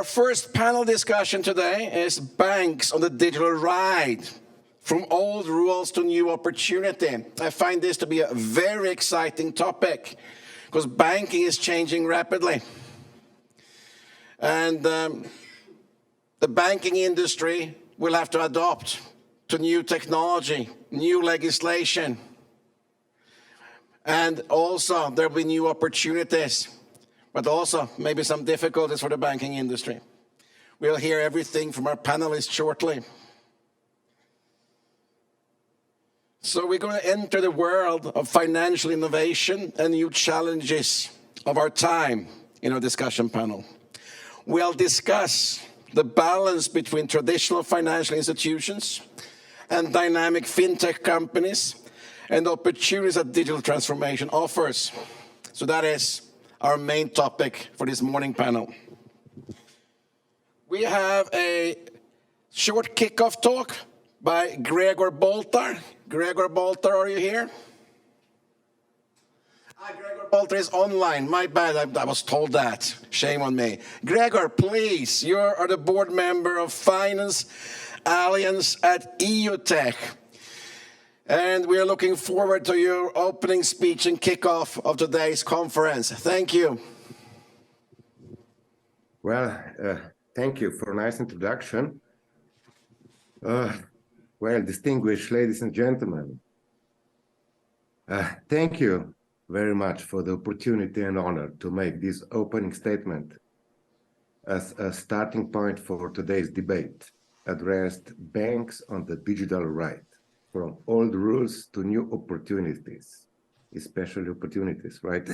Our first panel discussion today is banks on the digital ride, from old rules to new opportunity. I find this to be a very exciting topic because banking is changing rapidly. And the banking industry will have to adopt to new technology, new legislation. And also there will be new opportunities, but also maybe some difficulties for the banking industry. We'll hear everything from our panelists shortly. So we're going to enter the world of financial innovation and new challenges of our time in our discussion panel. We'll discuss the balance between traditional financial institutions and dynamic fintech companies and the opportunities that digital transformation offers. So that is our main topic for this morning panel. We have a short kickoff talk by Gregor Boltar. Gregor Boltar, are you here? Gregor Boltar is online. My bad, I was told that. Shame on me. Gregor, please, you are the board member of Finance Alliance at EUTech. And we are looking forward to your opening speech and kickoff of today's conference. Thank you. Well, thank you for a nice introduction. Well, distinguished ladies and gentlemen, thank you very much for the opportunity and honor to make this opening statement as a starting point for today's debate addressed banks on the digital right, from old rules to new opportunities, especially opportunities, right?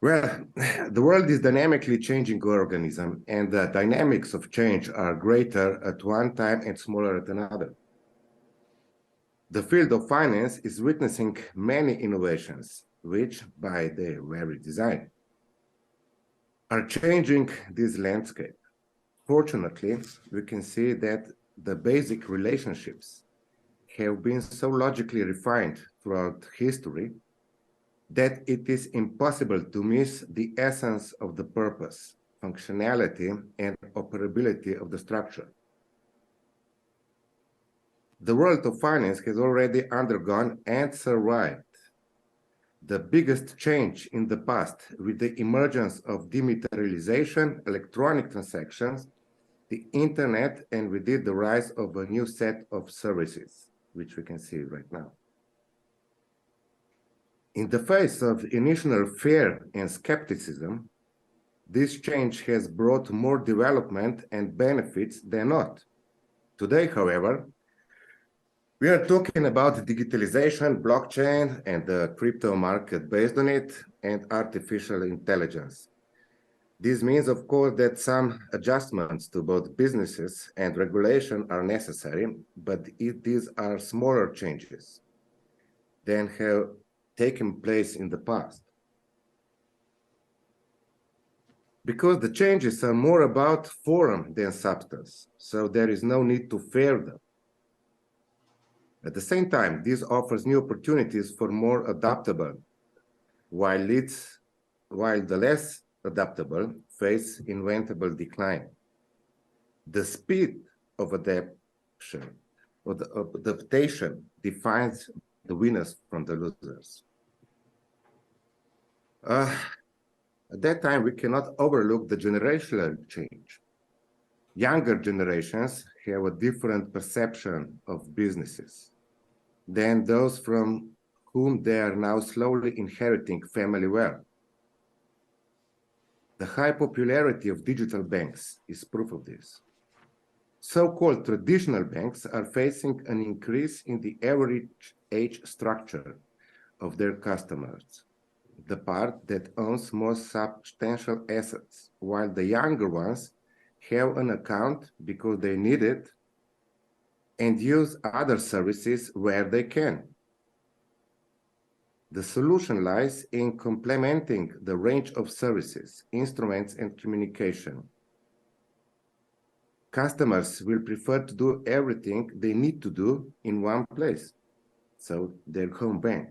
Well, the world is dynamically changing organism, and the dynamics of change are greater at one time and smaller at another. The field of finance is witnessing many innovations, which, by their very design, are changing this landscape. Fortunately, we can see that the basic relationships have been so logically refined throughout history that it is impossible to miss the essence of the purpose, functionality, and operability of the structure. The world of finance has already undergone and survived the biggest change in the past with the emergence of dematerialization, electronic transactions, the internet, and with it the rise of a new set of services, which we can see right now. In the face of initial fear and skepticism, this change has brought more development and benefits than not. Today, however, we are talking about digitalization, blockchain, and the crypto market based on it, and artificial intelligence. This means, of course, that some adjustments to both businesses and regulation are necessary, but these are smaller changes than have taken place in the past. Because the changes are more about form than substance, so there is no need to fear them. At the same time, this offers new opportunities for more adaptable, while the less adaptable face inevitable decline. The speed of adaptation defines the winners from the losers. At that time, we cannot overlook the generational change. Younger generations have a different perception of businesses than those from whom they are now slowly inheriting family wealth. The high popularity of digital banks is proof of this. So-called traditional banks are facing an increase in the average age structure of their customers, the part that owns most substantial assets, while the younger ones have an account because they need it and use other services where they can. The solution lies in complementing the range of services, instruments, and communication. Customers will prefer to do everything they need to do in one place, so their home bank,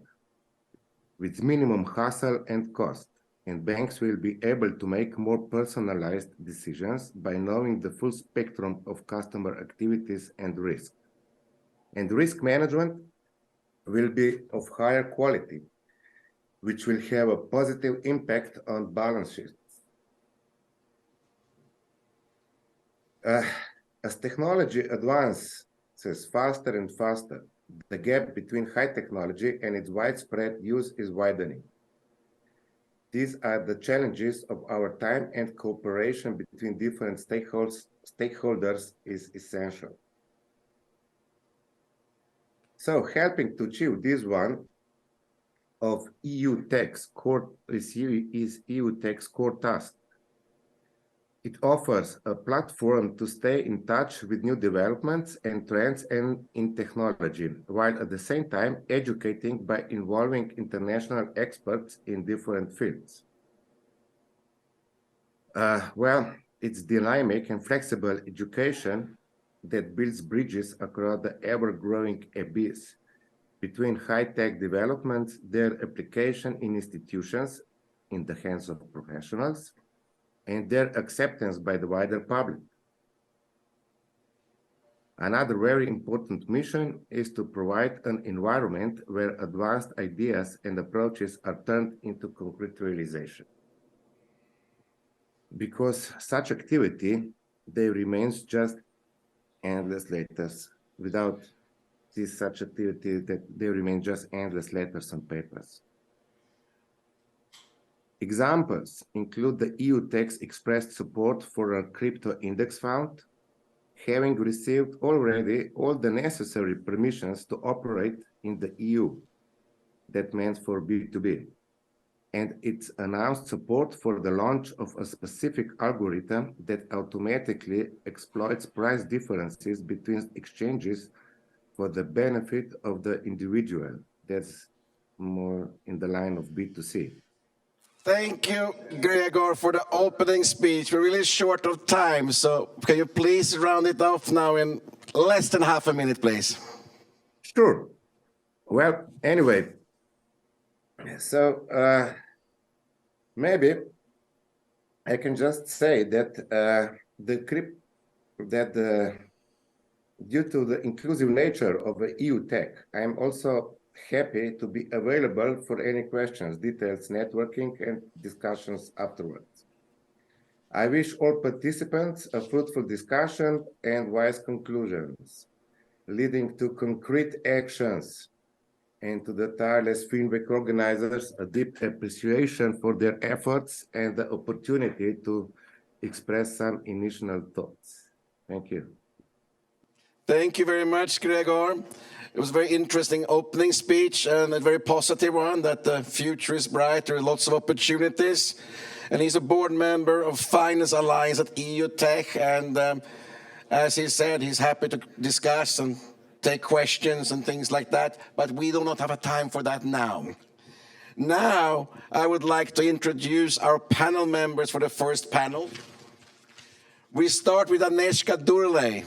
with minimum hassle and cost, and banks will be able to make more personalized decisions by knowing the full spectrum of customer activities and risk. And risk management will be of higher quality, which will have a positive impact on balance sheets. As technology advances faster and faster, the gap between high technology and its widespread use is widening. These are the challenges of our time, and cooperation between different stakeholders is essential. So helping to achieve this one of EU Tech's core is EU Tech's core task. It offers a platform to stay in touch with new developments and trends in technology, while at the same time educating by involving international experts in different fields. Well, it's dynamic and flexible education that builds bridges across the ever-growing abyss between high-tech developments, their application in institutions in the hands of professionals, and their acceptance by the wider public. Another very important mission is to provide an environment where advanced ideas and approaches are turned into concrete realization. Because such activity, they remains just endless letters. Without this such activity, that they remain just endless letters on papers. Examples include the EU Tech's expressed support for a crypto index fund, having received already all the necessary permissions to operate in the EU. That means for B2B. And its announced support for the launch of a specific algorithm that automatically exploits price differences between exchanges for the benefit of the individual. That's more in the line of B2C. Thank you, Gregor, for the opening speech. We're really short of time, so can you please round it off now in less than half a minute, please? Sure. Well, anyway, so maybe I can just say that due to the inclusive nature of the EU Tech, I am also happy to be available for any questions, details, networking, and discussions afterwards. I wish all participants a fruitful discussion and wise conclusions, leading to concrete actions, and to the tireless Finweek organizers, a deep appreciation for their efforts and the opportunity to express some initial thoughts. Thank you. Thank you very much, Gregor. It was a very interesting opening speech and a very positive one, that the future is bright, there are lots of opportunities. And he's a board member of Finance Alliance at EU Tech, and as he said, he's happy to discuss and take questions and things like that, but we do not have a time for that now. Now, I would like to introduce our panel members for the first panel. We start with Agnieszka Durley,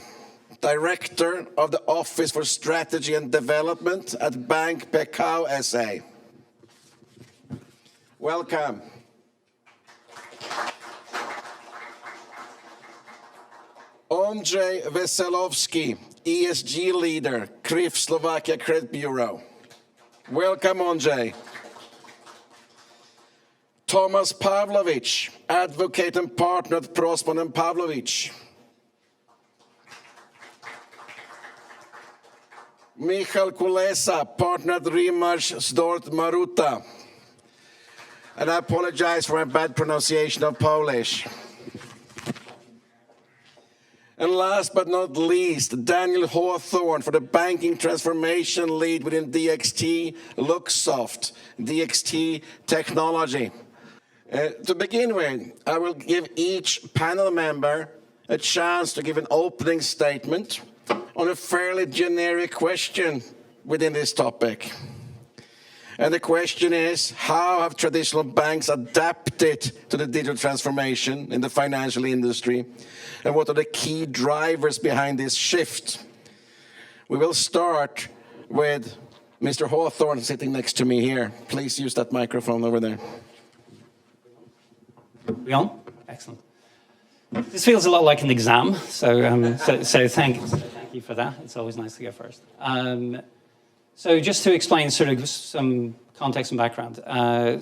Director of the Office for Strategy and Development at Bank Pekao SA. Welcome. Ondřej Veselovsky, ESG Leader, KRIF Slovakia Credit Bureau. Welcome, Ondřej. Thomas Pavlovich, Advocate and Partner at Prosman and Pavlovich. Michal Kulesa, Partner at Rimac Zdort Maruta. And I apologize for my bad pronunciation of Polish. And last but not least, Daniel Hawthorne for the Banking Transformation Lead within DXT Luxsoft, DXT Technology. To begin with, I will give each panel member a chance to give an opening statement on a fairly generic question within this topic. And the question is, how have traditional banks adapted to the digital transformation in the financial industry? And what are the key drivers behind this shift? We will start with Mr. Hawthorne sitting next to me here. Please use that microphone over there. We on? Excellent. This feels a lot like an exam, so thank you for that. It's always nice to go first. So just to explain sort of some context and background.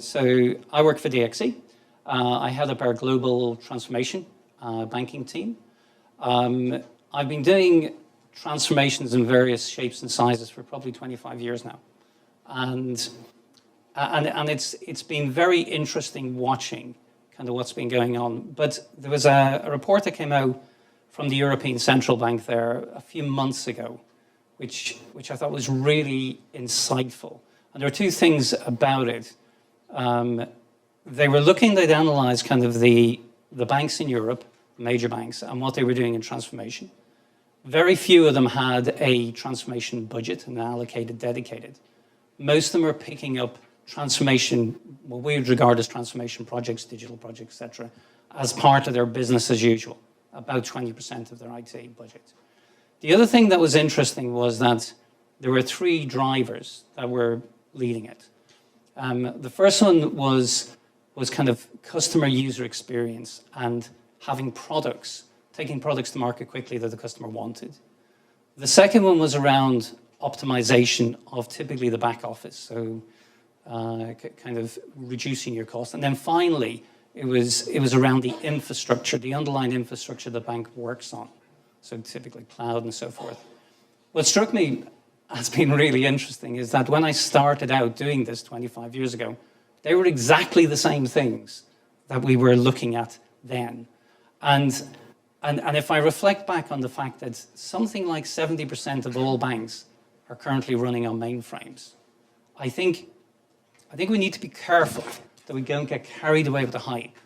So I work for DXC. I head up our global transformation banking team. I've been doing transformations in various shapes and sizes for probably 25 years now. And it's been very interesting watching kind of what's been going on. But there was a report that came out from the European Central Bank there a few months ago, which I thought was really insightful. And there are two things about it. They'd analyzed kind of the banks in Europe, major banks, and what they were doing in transformation. Very few of them had a transformation budget and allocated, dedicated. Most of them are picking up transformation, what we would regard as transformation projects, digital projects, et cetera, as part of their business as usual, about 20% of their IT budget. The other thing that was interesting was that there were three drivers that were leading it. The first one was kind of customer user experience and having products, taking products to market quickly that the customer wanted. The second one was around optimization of typically the back office, so kind of reducing your cost. And then finally, it was around the infrastructure, the underlying infrastructure the bank works on, so typically cloud and so forth. What struck me has been really interesting is that when I started out doing this 25 years ago, they were exactly the same things that we were looking at then. And if I reflect back on the fact that something like 70% of all banks are currently running on mainframes, I think we need to be careful that we don't get carried away with the hype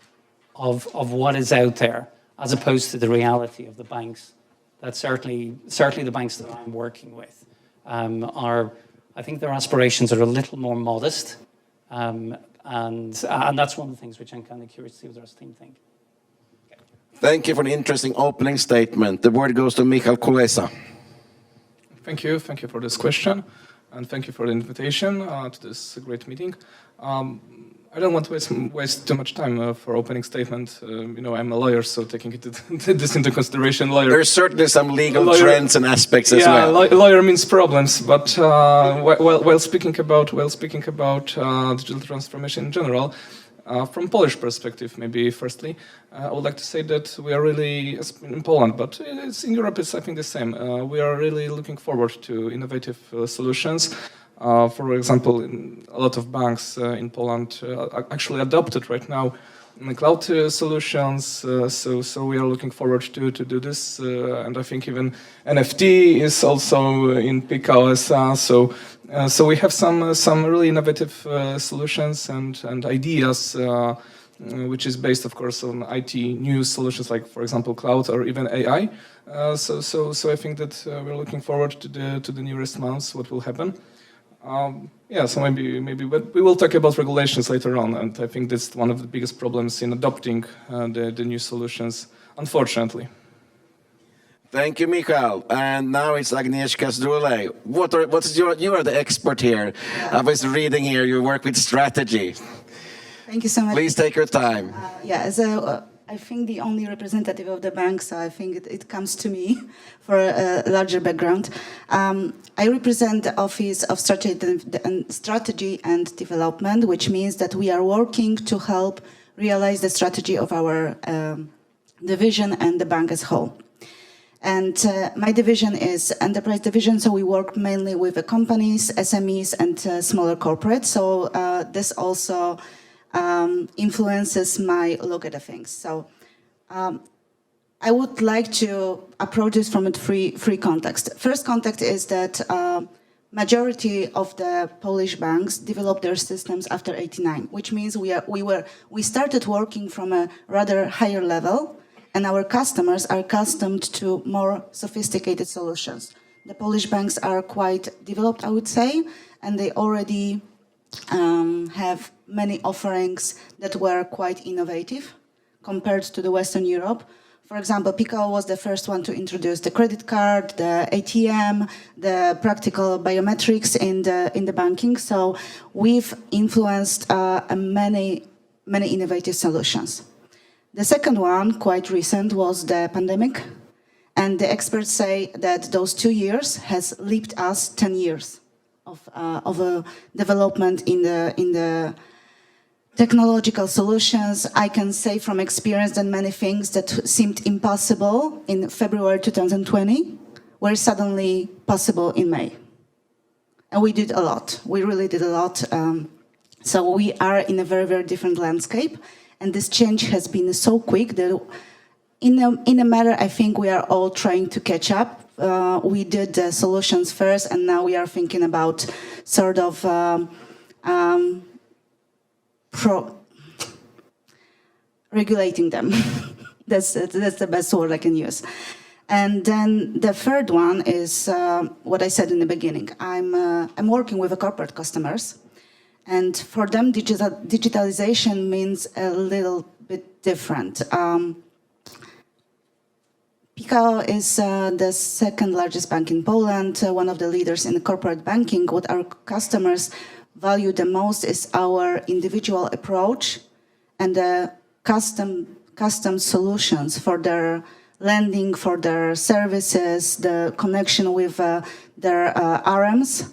of what is out there, as opposed to the reality of the banks that certainly the banks that I'm working with I think their aspirations are a little more modest. And that's one of the things which I'm kind of curious to see what the rest of the team think. Thank you for an interesting opening statement. The word goes to Michal Kulesa. Thank you for this question, and thank you for the invitation to this great meeting. I don't want to waste too much time for opening statement. I'm a lawyer, so taking this into consideration, lawyer. There's certainly some legal trends and aspects as well. Lawyer means problems, but while speaking about digital transformation in general, from Polish perspective, maybe firstly, I would like to say that we are really, in Poland, but in Europe it's I think the same. We are really looking forward to innovative solutions. For example, a lot of banks in Poland actually adopted right now cloud solutions. So we are looking forward to do this, and I think even NFT is also in peak hours. So we have some really innovative solutions and ideas, which is based, of course, on IT new solutions like, for example, cloud or even AI. So I think that we're looking forward to the nearest months, what will happen. So maybe, but we will talk about regulations later on, and I think that's one of the biggest problems in adopting the new solutions, unfortunately. Thank you, Michal. And now it's Agnieszka Zdule. You are the expert here. I was reading here, you work with strategy. Thank you so much. Please take your time. As I think the only representative of the bank, so I think it comes to me for a larger background. I represent the Office of Strategy and Development, which means that we are working to help realize the strategy of our division and the bank as whole. And my division is enterprise division, so we work mainly with the companies, SMEs, and smaller corporates. So this also influences my look at the things. So I would like to approach this from a three context. First context is that majority of the Polish banks developed their systems after '89, which means we started working from a rather higher level, and our customers are accustomed to more sophisticated solutions. The Polish banks are quite developed, I would say, and they already have many offerings that were quite innovative compared to the Western Europe. For example, Pekao was the first one to introduce the credit card, the ATM, the practical biometrics in the banking. So we've influenced many innovative solutions. The second one, quite recent, was the pandemic. And the experts say that those 2 years has leaped us 10 years of a development in the technological solutions. I can say from experience that many things that seemed impossible in February 2020 were suddenly possible in May. And we did a lot. We really did a lot. So we are in a very, very different landscape. And this change has been so quick that in a matter, I think we are all trying to catch up. We did the solutions first, and now we are thinking about sort of regulating them. That's the best word I can use. And then the third one is what I said in the beginning. I'm working with corporate customers, and for them, digitalization means a little bit different. Pekao is the second largest bank in Poland, one of the leaders in corporate banking. What our customers value the most is our individual approach and the custom solutions for their lending, for their services, the connection with their RMs.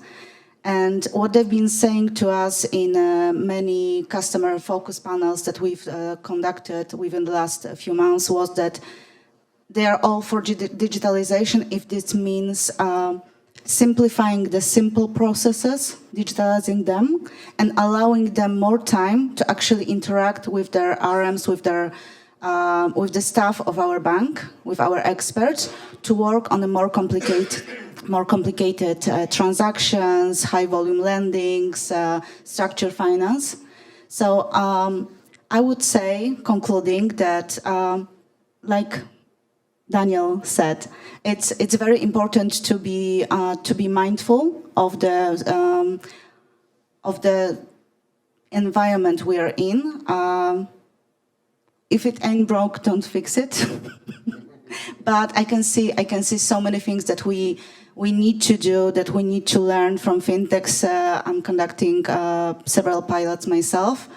And what they've been saying to us in many customer focus panels that we've conducted within the last few months was that they are all for digitalization if this means simplifying the simple processes, digitalizing them, and allowing them more time to actually interact with their RMs, with the staff of our bank, with our experts, to work on the more complicated transactions, high volume lendings, structured finance. So I would say, concluding that, like Daniel said, it's very important to be mindful of the environment we are in. If it ain't broke, don't fix it. But I can see so many things that we need to do, that we need to learn from fintechs. I'm conducting several pilots myself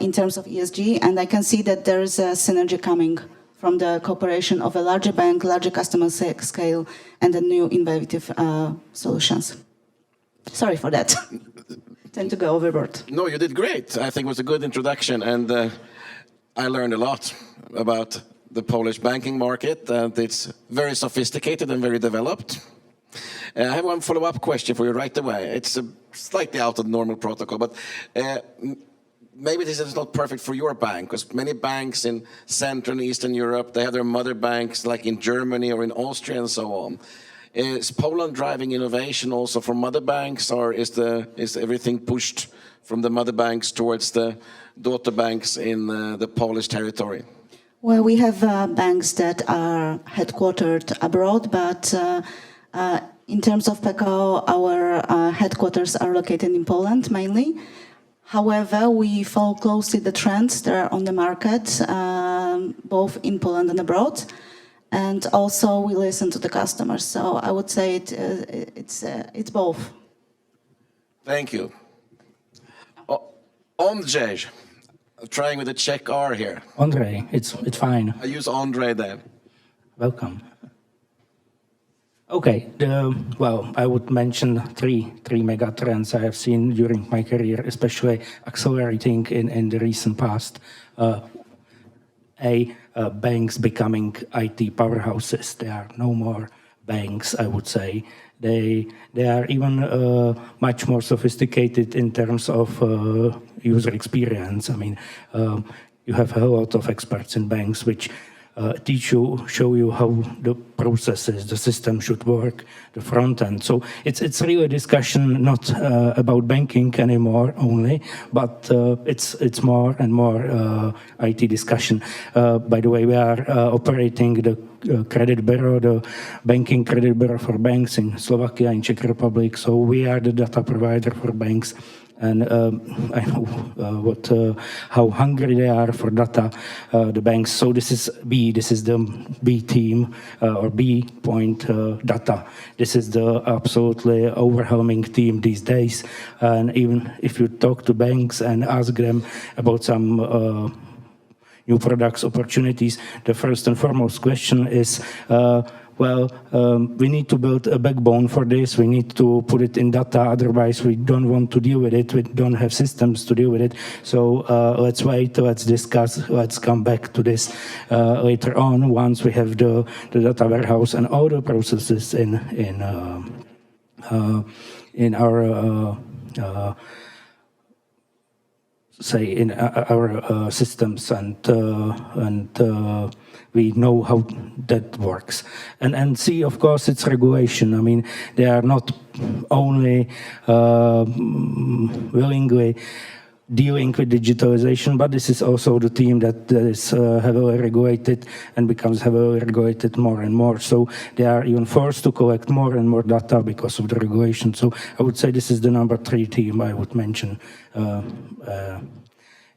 in terms of ESG, and I can see that there is a synergy coming from the cooperation of a larger bank, larger customer scale, and the new innovative solutions. Sorry for that. Tend to go overboard. No, you did great. I think it was a good introduction, and I learned a lot about the Polish banking market, and it's very sophisticated and very developed. I have one follow-up question for you right away. It's slightly out of normal protocol, but maybe this is not perfect for your bank, because many banks in Central and Eastern Europe, they have their mother banks like in Germany or in Austria and so on. Is Poland driving innovation also for mother banks, or is everything pushed from the mother banks towards the daughter banks in the Polish territory? Well, we have banks that are headquartered abroad, but in terms of Pekao, our headquarters are located in Poland mainly. However, we follow closely the trends that are on the market, both in Poland and abroad. And also we listen to the customers. So I would say it's both. Thank you. Ondřej, trying with the Czech R here. Ondřej, it's fine. I use Ondřej then. Welcome. Okay, I would mention three mega trends I have seen during my career, especially accelerating in the recent past. Banks becoming IT powerhouses. There are no more banks, I would say. They are even much more sophisticated in terms of user experience. I mean, you have a lot of experts in banks which show you how the processes, the system should work, the front end. So it's really a discussion not about banking anymore only, but it's more and more IT discussion. By the way, we are operating the credit bureau, the banking credit bureau for banks in Slovakia, in Czech Republic. So we are the data provider for banks. And I know how hungry they are for data, the banks. So this is the B team or B point data. This is the absolutely overwhelming team these days. And even if you talk to banks and ask them about some new products, opportunities. The first and foremost question is, we need to build a backbone for this. We need to put it in data. Otherwise, we don't want to deal with it. We don't have systems to deal with it. So let's wait. Let's discuss. Let's come back to this later on once we have the data warehouse and all the processes in our systems, and we know how that works. And see, of course, it's regulation. I mean, they are not only willingly dealing with digitalization, but this is also the team that is heavily regulated and becomes heavily regulated more and more. So they are even forced to collect more and more data because of the regulation. So I would say this is the number 3 team I would mention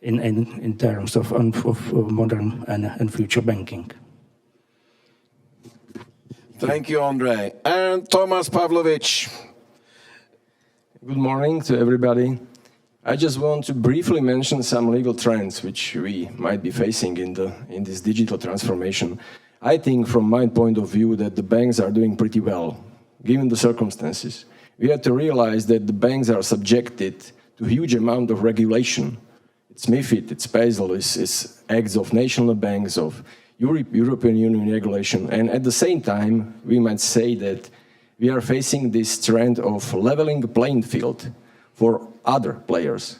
in terms of modern and future banking. Thank you, Andrei. And Tomas Pavlovich. Good morning to everybody. I just want to briefly mention some legal trends which we might be facing in this digital transformation. I think, from my point of view, that the banks are doing pretty well, given the circumstances. We have to realize that the banks are subjected to a huge amount of regulation. It's MiFID, it's Basel, it's acts of national banks, of European Union regulation. And at the same time, we might say that we are facing this trend of leveling the playing field for other players,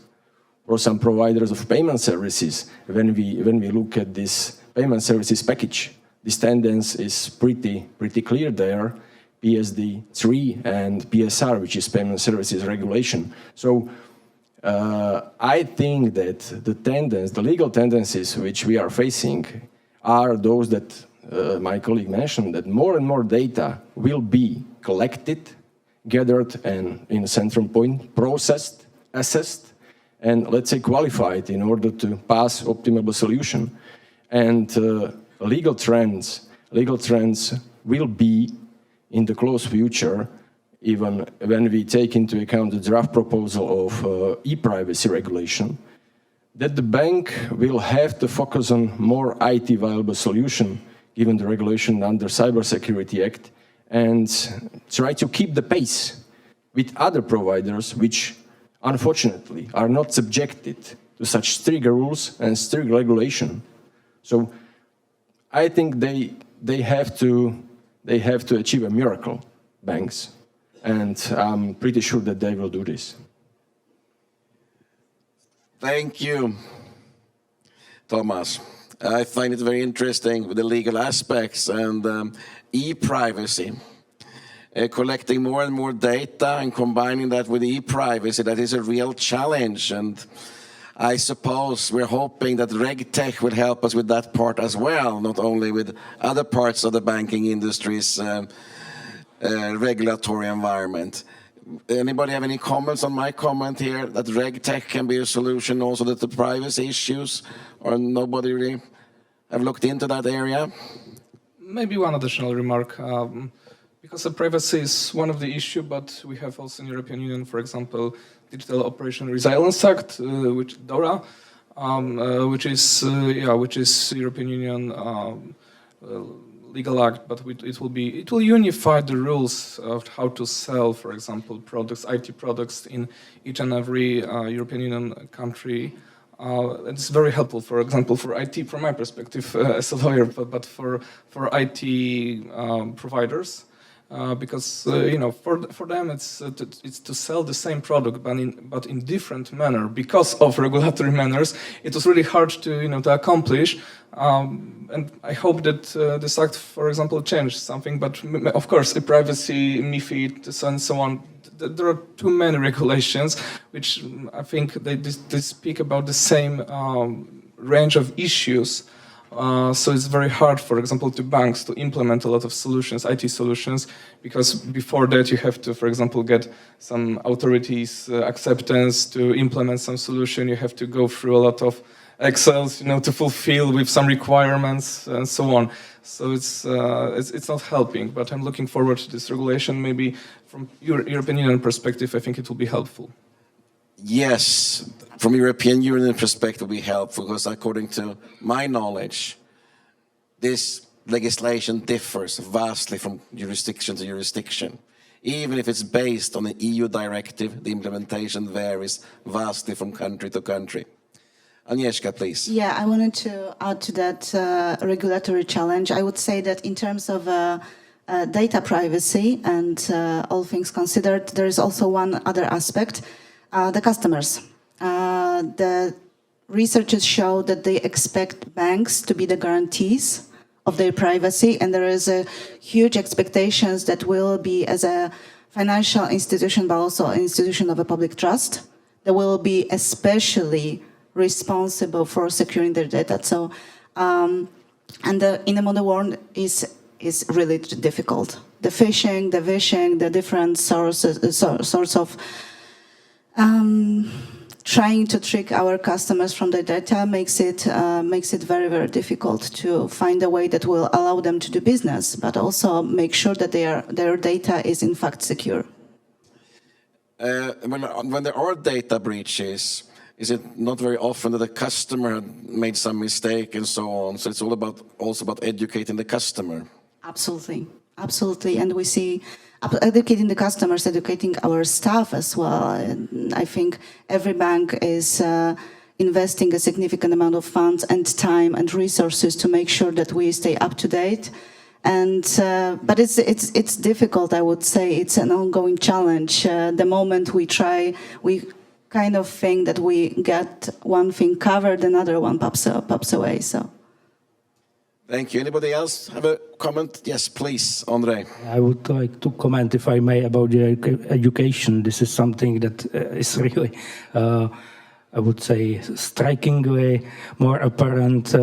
or some providers of payment services. When we look at this payment services package, this tendency is pretty clear there. PSD3 and PSR, which is payment services regulation. So I think that the legal tendencies which we are facing are those that my colleague mentioned, that more and more data will be collected, gathered, and in a central point, processed, assessed, and let's say qualified in order to pass optimal solution. And legal trends will be in the close future, even when we take into account the draft proposal of e-privacy regulation, that the bank will have to focus on more IT viable solution, given the regulation under Cybersecurity Act, and try to keep the pace with other providers which unfortunately are not subjected to such strict rules and strict regulation. So I think they have to achieve a miracle, banks, and I'm pretty sure that they will do this. Thank you, Thomas. I find it very interesting with the legal aspects and e-privacy. Collecting more and more data and combining that with e-privacy, that is a real challenge. And I suppose we're hoping that RegTech will help us with that part as well, not only with other parts of the banking industry's regulatory environment. Anybody have any comments on my comment here, that RegTech can be a solution also to the privacy issues, or nobody really have looked into that area? Maybe one additional remark. Because the privacy is one of the issues, but we have also in European Union, for example, Digital Operation Resilience Act, which DORA, which is European Union legal act, but it will unify the rules of how to sell, for example, products, IT products in each and every European Union country. It's very helpful, for example, for IT, from my perspective as a lawyer, but for IT providers. Because for them it's to sell the same product but in different manner because of regulatory manners. It was really hard to accomplish, and I hope that this act, for example, changed something. But of course, privacy, MiFID, and so on. There are too many regulations, which I think they speak about the same range of issues. So it's very hard, for example, to banks to implement a lot of solutions, IT solutions, because before that you have to, for example, get some authorities' acceptance to implement some solution. You have to go through a lot of Excels, to fulfill with some requirements and so on. So it's not helping. But I'm looking forward to this regulation. Maybe from European Union perspective, I think it will be helpful. Yes, from European Union perspective, we help because according to my knowledge, this legislation differs vastly from jurisdiction to jurisdiction. Even if it's based on an EU directive, the implementation varies vastly from country to country. Agnieszka, please. Yeah, I wanted to add to that regulatory challenge. I would say that in terms of data privacy and all things considered, there is also one other aspect, the customers. The researchers show that they expect banks to be the guarantees of their privacy, and there is a huge expectations that will be, as a financial institution, but also an institution of a public trust, that will be especially responsible for securing their data. So, and in the modern world is really difficult. The phishing, the vishing, the different sorts of trying to trick our customers from their data makes it very, very difficult to find a way that will allow them to do business, but also make sure that their data is in fact secure. When there are data breaches, is it not very often that the customer had made some mistake and so on? So it's all also about educating the customer. Absolutely, absolutely, and we see educating the customers, educating our staff as well. And I think every bank is investing a significant amount of funds and time and resources to make sure that we stay up to date. And but it's difficult. I would say it's an ongoing challenge. The moment we try, we kind of think that we get one thing covered, another one pops away. So. Thank you. Anybody else have a comment? Yes, please, Andrei. I would like to comment, if I may, about the education. This is something that is really, I would say, strikingly more apparent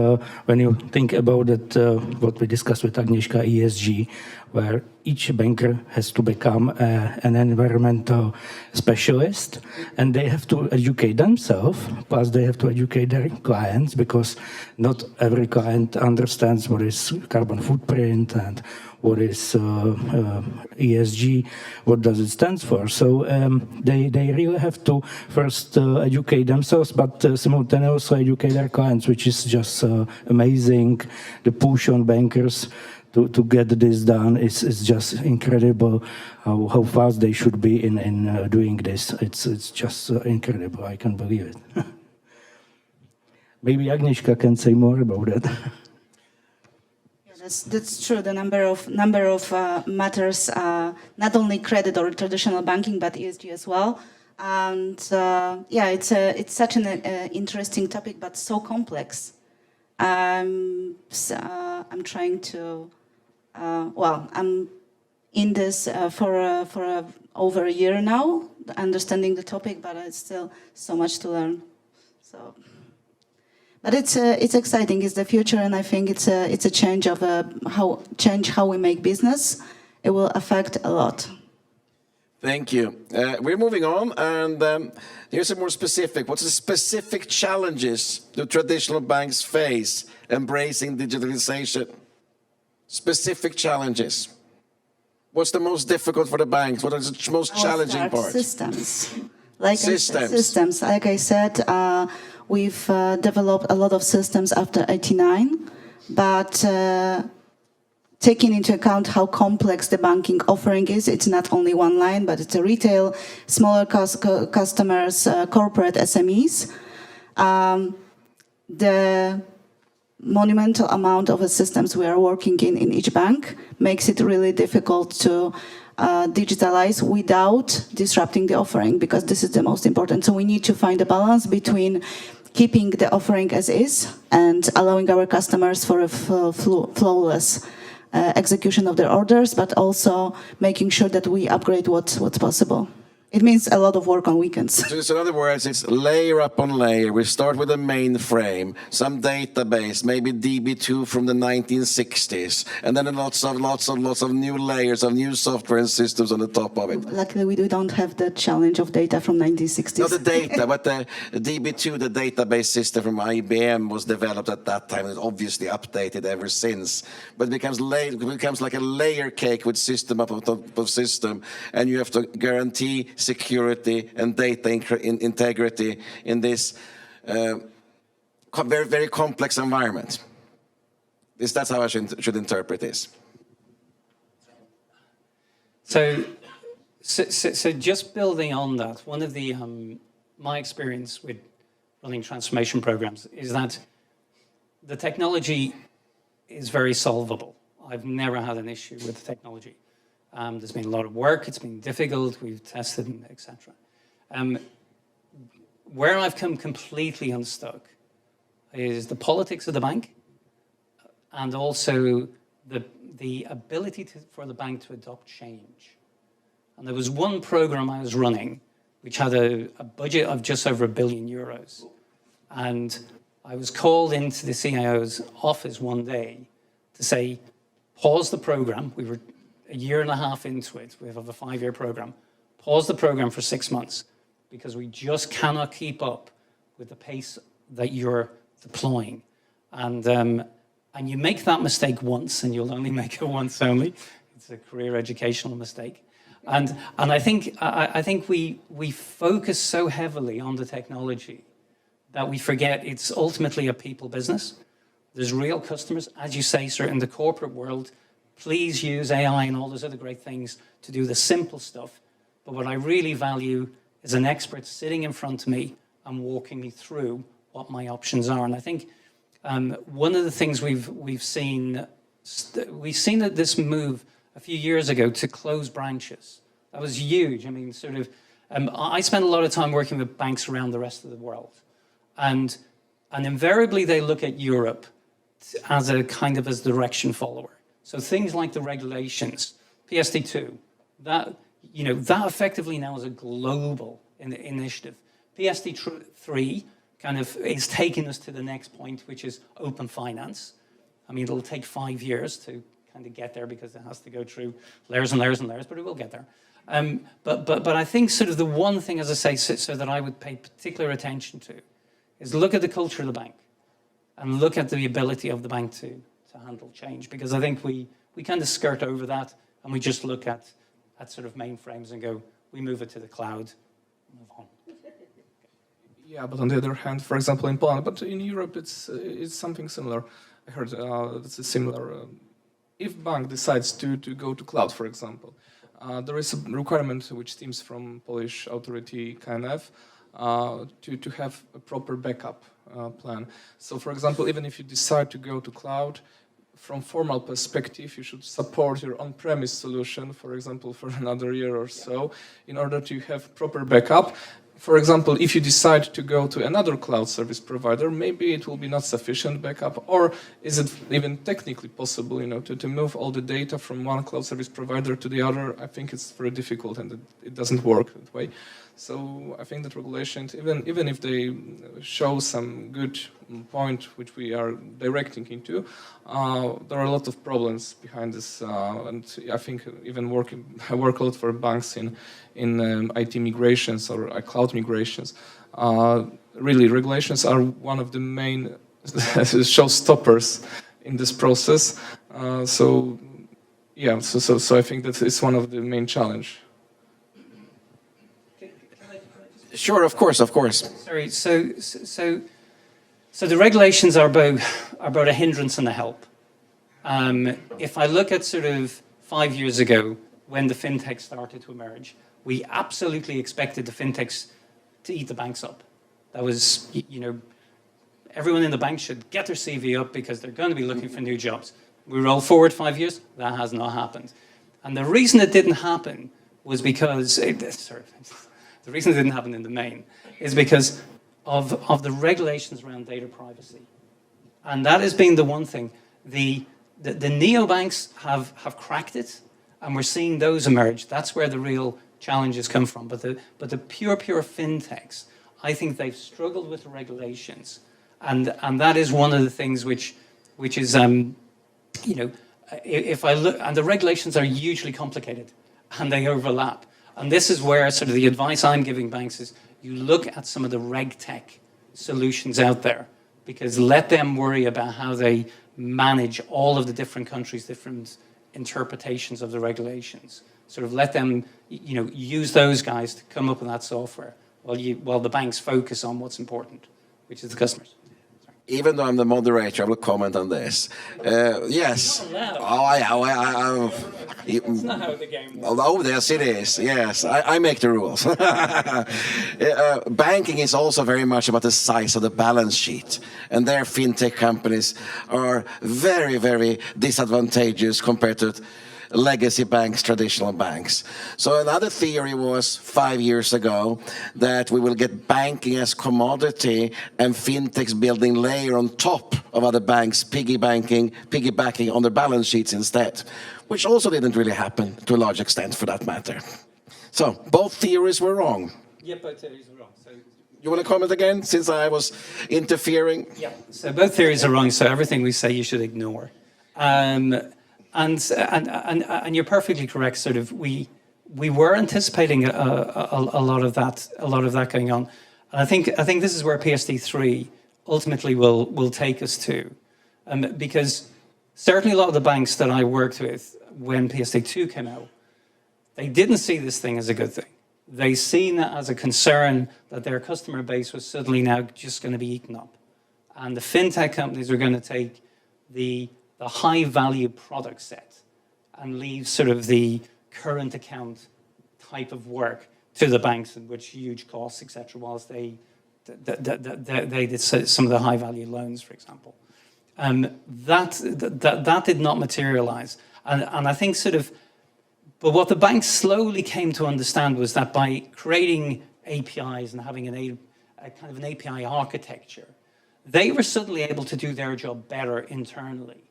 when you think about it, what we discussed with Agnieszka, ESG, where each banker has to become an environmental specialist, and they have to educate themselves, plus they have to educate their clients, because not every client understands what is carbon footprint and what is ESG, what does it stand for. So they really have to first educate themselves, but simultaneously educate their clients, which is just amazing. The push on bankers to get this done is just incredible. How fast they should be in doing this. It's just incredible. I can't believe it. Maybe Agnieszka can say more about it. That's true. The number of matters, not only credit or traditional banking, but ESG as well. And yeah, it's such an interesting topic, but so complex. I'm trying to. I'm in this for over a year now, understanding the topic, but it's still so much to learn. So. But it's exciting. It's the future, and I think it's a change of how we make business. It will affect a lot. Thank you. We're moving on, and here's a more specific. What's the specific challenges do traditional banks face embracing digitalization? Specific challenges. What's the most difficult for the banks? What are the most challenging parts? Systems. Systems. Like I said, we've developed a lot of systems after '89, but taking into account how complex the banking offering is, it's not only one line, but it's a retail, smaller customers, corporate SMEs. The monumental amount of systems we are working in each bank makes it really difficult to digitalize without disrupting the offering, because this is the most important. So we need to find a balance between keeping the offering as is and allowing our customers for a flawless execution of their orders, but also making sure that we upgrade what's possible. It means a lot of work on weekends. So in other words, it's layer upon layer. We start with a mainframe, some database, maybe DB2 from the 1960s, and then lots of new layers of new software and systems on the top of it. Luckily, we don't have the challenge of data from 1960s. Not the data, but the DB2, the database system from IBM, was developed at that time. It's obviously updated ever since. But it becomes like a layer cake with system upon top of system, and you have to guarantee security and data integrity in this very, very complex environment. That's how I should interpret this. So just building on that, one of the my experience with running transformation programs is that the technology is very solvable. I've never had an issue with the technology. There's been a lot of work, it's been difficult, we've tested, etc. Where I've come completely unstuck is the politics of the bank and also the ability for the bank to adopt change. And there was one program I was running which had a budget of just over €1 billion. And I was called into the CIO's office one day to say, pause the program. We were a year and a half into it. We have a 5-year program. Pause the program for 6 months because we just cannot keep up with the pace that you're deploying. And you make that mistake once, and you'll only make it once only. It's a career educational mistake. And I think we focus so heavily on the technology that we forget it's ultimately a people business. There's real customers, as you say, sir, in the corporate world. Please use AI and all those other great things to do the simple stuff. But what I really value is an expert sitting in front of me and walking me through what my options are. And I think one of the things we've seen that this move a few years ago to close branches. That was huge. I mean, sort of, I spent a lot of time working with banks around the rest of the world. And invariably they look at Europe as a kind of as direction follower. So things like the regulations, PSD2, that effectively now is a global initiative. PSD3 kind of is taking us to the next point, which is open finance. I mean, it'll take 5 years to kind of get there because it has to go through layers and layers and layers, but it will get there. But I think sort of the one thing, as I say, so that I would pay particular attention to is look at the culture of the bank and look at the ability of the bank to handle change. Because I think we kind of skirt over that and we just look at sort of mainframes and go, we move it to the cloud, move on. Yeah, but on the other hand, for example, in Poland, but in Europe, it's something similar. I heard it's a similar. If bank decides to go to cloud, for example, there is a requirement which stems from Polish authority KNF to have a proper backup plan. So, for example, even if you decide to go to cloud, from formal perspective, you should support your on-premise solution, for example, for another year or so, in order to have proper backup. For example, if you decide to go to another cloud service provider, maybe it will be not sufficient backup, or is it even technically possible, to move all the data from one cloud service provider to the other? I think it's very difficult and it doesn't work that way. So I think that regulations, even if they show some good point which we are directing into, there are a lot of problems behind this, and I think even I work a lot for banks in IT migrations or cloud migrations. Really, regulations are one of the main showstoppers in this process. So I think that is one of the main challenge. Sure, of course. Sorry, so the regulations are about a hindrance and a help. If I look at sort of 5 years ago when the fintech started to emerge, we absolutely expected the fintechs to eat the banks up. That was, everyone in the bank should get their CV up because they're going to be looking for new jobs. We roll forward 5 years, that has not happened. And the reason it didn't happen was because, the reason it didn't happen in the main is because of the regulations around data privacy. And that has been the one thing. The neobanks have cracked it, and we're seeing those emerge. That's where the real challenges come from. But the pure fintechs, I think they've struggled with the regulations. And that is one of the things which is, if I look, and the regulations are hugely complicated and they overlap. And this is where sort of the advice I'm giving banks is you look at some of the reg tech solutions out there, because let them worry about how they manage all of the different countries, different interpretations of the regulations. sort of let them, use those guys to come up with that software while the banks focus on what's important, which is the customers. Even though I'm the moderator, I will comment on this. Yes. That's not how the game works. Oh, yes, it is. Yes, I make the rules. Banking is also very much about the size of the balance sheet. And their fintech companies are very, very disadvantageous compared to legacy banks, traditional banks. So another theory was 5 years ago that we will get banking as commodity and fintechs building layer on top of other banks, piggybacking on their balance sheets instead, which also didn't really happen to a large extent for that matter. So both theories were wrong. Yeah, both theories are wrong. So you want to comment again, since I was interfering? yeah, so both theories are wrong. So everything we say you should ignore. And you're perfectly correct. Sort of, we were anticipating a lot of that going on, and I think this is where PSD3 ultimately will take us to, because certainly a lot of the banks that I worked with when PSD2 came out, they didn't see this thing as a good thing. They seen it as a concern that their customer base was suddenly now just going to be eaten up, and the fintech companies are going to take the high-value product set and leave sort of the current account type of work to the banks, in which huge costs, etc., whilst they did some of the high-value loans, for example. That did not materialize. And I think sort of, but what the banks slowly came to understand was that by creating APIs and having a kind of an API architecture, they were suddenly able to do their job better internally.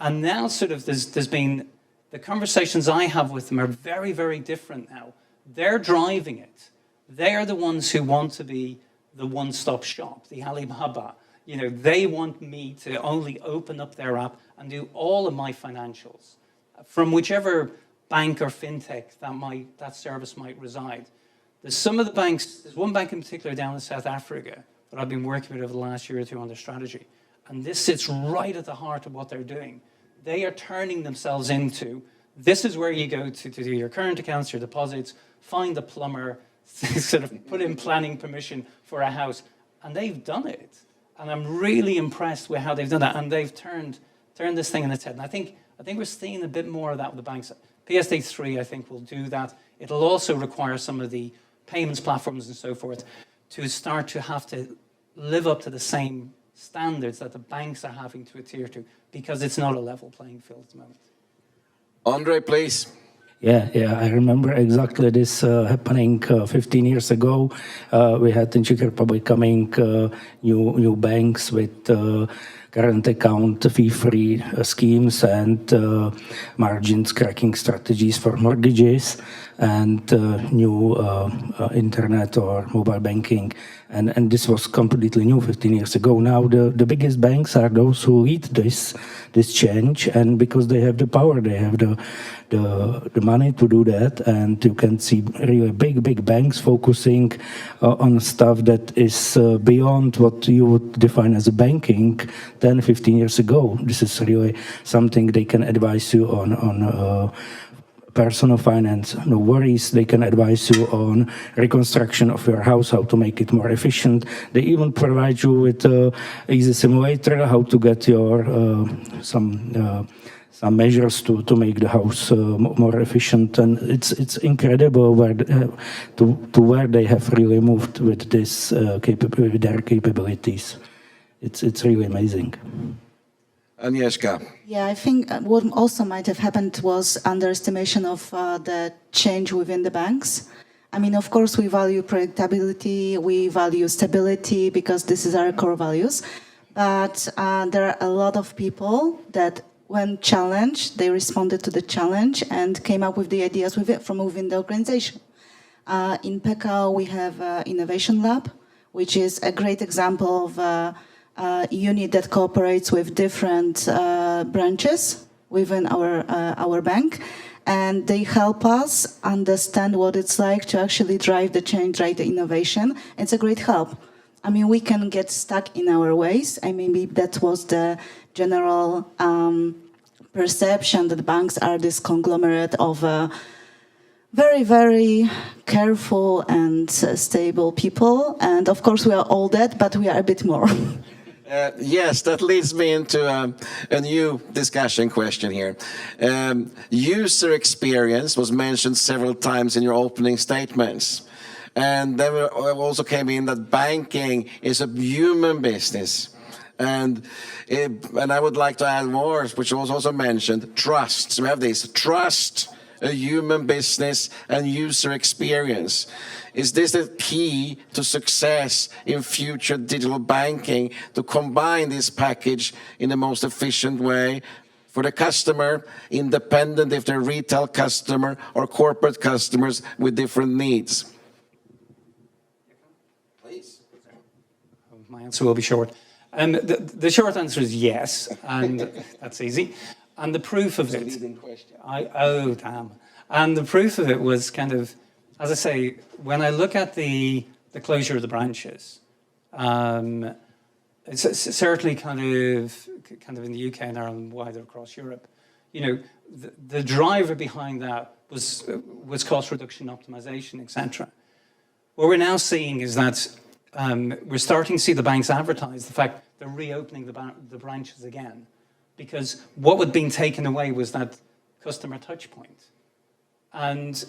And now sort of there's been, the conversations I have with them are very, very different now. They're driving it. They are the ones who want to be the one-stop shop, the Alibaba. They want me to only open up their app and do all of my financials from whichever bank or fintech that service might reside. There's one bank in particular down in South Africa that I've been working with over the last year or two on their strategy. And this sits right at the heart of what they're doing. They are turning themselves into, this is where you go to do your current accounts, your deposits, find a plumber, sort of put in planning permission for a house. And they've done it. And I'm really impressed with how they've done that. And they've turned this thing on its head. And I think we're seeing a bit more of that with the banks. PSD3, I think, will do that. It'll also require some of the payments platforms and so forth to start to have to live up to the same standards that the banks are having to adhere to, because it's not a level playing field at the moment. Andre, please. Yeah, I remember exactly this happening 15 years ago. We had in Czech Republic coming new banks with current account fee-free schemes and margins cracking strategies for mortgages and new internet or mobile banking. And this was completely new 15 years ago. Now the biggest banks are those who lead this change, and because they have the power, they have the money to do that, and you can see really big banks focusing on stuff that is beyond what you would define as a banking 10, 15 years ago. This is really something they can advise you on personal finance, no worries. They can advise you on reconstruction of your house, how to make it more efficient. They even provide you with easy simulator, how to get your some measures to make the house more efficient. And it's incredible where where they have really moved with this with their capabilities. It's really amazing. Agnieszka. Yeah, I think what also might have happened was underestimation of the change within the banks. I mean, of course, we value predictability, we value stability, because this is our core values. But there are a lot of people that, when challenged, they responded to the challenge and came up with the ideas from within the organization. In PKO, we have Innovation Lab, which is a great example of a unit that cooperates with different branches within our bank, and they help us understand what it's like to actually drive the change, drive the innovation. It's a great help. I mean, we can get stuck in our ways, and maybe that was the general perception that banks are this conglomerate of very, very careful and stable people. And of course, we are all that, but we are a bit more. Yes, that leads me into a new discussion question here. User experience was mentioned several times in your opening statements. And then we also came in that banking is a human business. And I would like to add more, which was also mentioned, trust. So we have this trust, a human business, and user experience. Is this the key to success in future digital banking, to combine this package in the most efficient way for the customer, independent if they're retail customer or corporate customers with different needs? Please. My answer will be short. The short answer is yes, and that's easy. And the proof of it, oh damn! And the proof of it was kind of, as I say, when I look at the closure of the branches, it's certainly kind of in the UK and Ireland, wider across Europe. You know, the driver behind that was cost reduction, optimization, etc. What we're now seeing is that we're starting to see the banks advertise the fact they're reopening the branches again, because what had been taken away was that customer touch point. And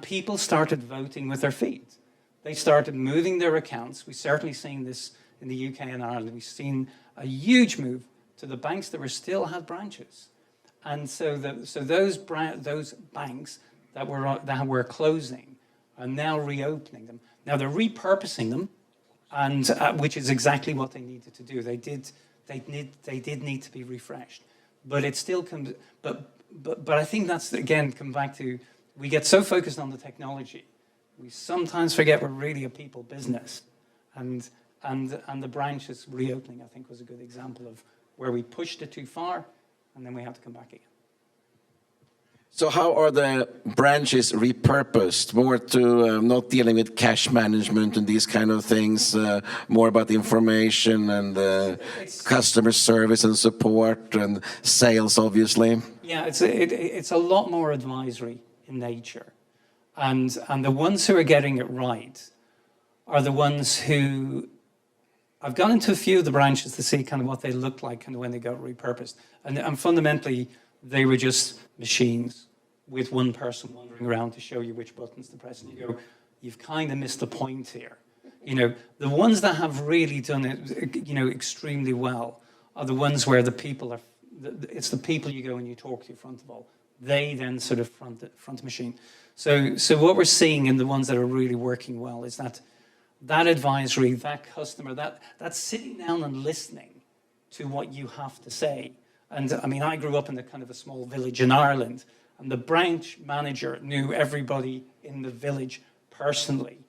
people started voting with their feet. They started moving their accounts. We're certainly seeing this in the UK and Ireland. We've seen a huge move to the banks that still had branches. And so those banks that were closing are now reopening them. Now they're repurposing them, and which is exactly what they needed to do. They did need to be refreshed, but it still comes. But I think that's, again, come back to, we get so focused on the technology, we sometimes forget we're really a people business, and the branches reopening, I think, was a good example of where we pushed it too far, and then we had to come back again. So how are the branches repurposed? More to not dealing with cash management and these kind of things, more about the information and customer service and support and sales, obviously? Yeah, it's a lot more advisory in nature. And the ones who are getting it right are the ones who... I've gone into a few of the branches to see kind of what they looked like kind of when they got repurposed. And fundamentally, they were just machines with one person wandering around to show you which buttons to press. And you go, you've kind of missed the point here. You know, the ones that have really done it, you know, extremely well are the ones where the people are, it's the people you go and you talk to front of all. They then sort of front the machine. So what we're seeing in the ones that are really working well is that advisory, that customer, that sitting down and listening to what you have to say. And I mean, I grew up in a kind of a small village in Ireland, and the branch manager knew everybody in the village personally.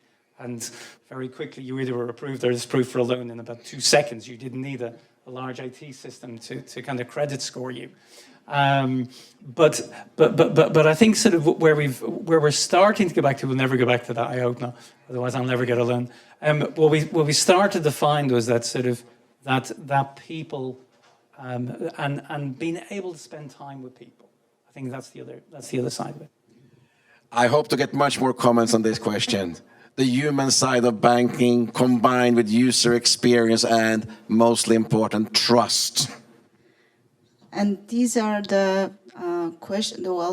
And very quickly, you either were approved or disapproved for a loan in about 2 seconds. You didn't need a large IT system to kind of credit score you. But I think sort of where we're starting to go back to, we'll never go back to that, I hope not, otherwise I'll never get a loan. What we started to find was that sort of that people and being able to spend time with people. I think that's the other side of it. I hope to get much more comments on this question. The human side of banking combined with user experience and, mostly important, trust. And these are the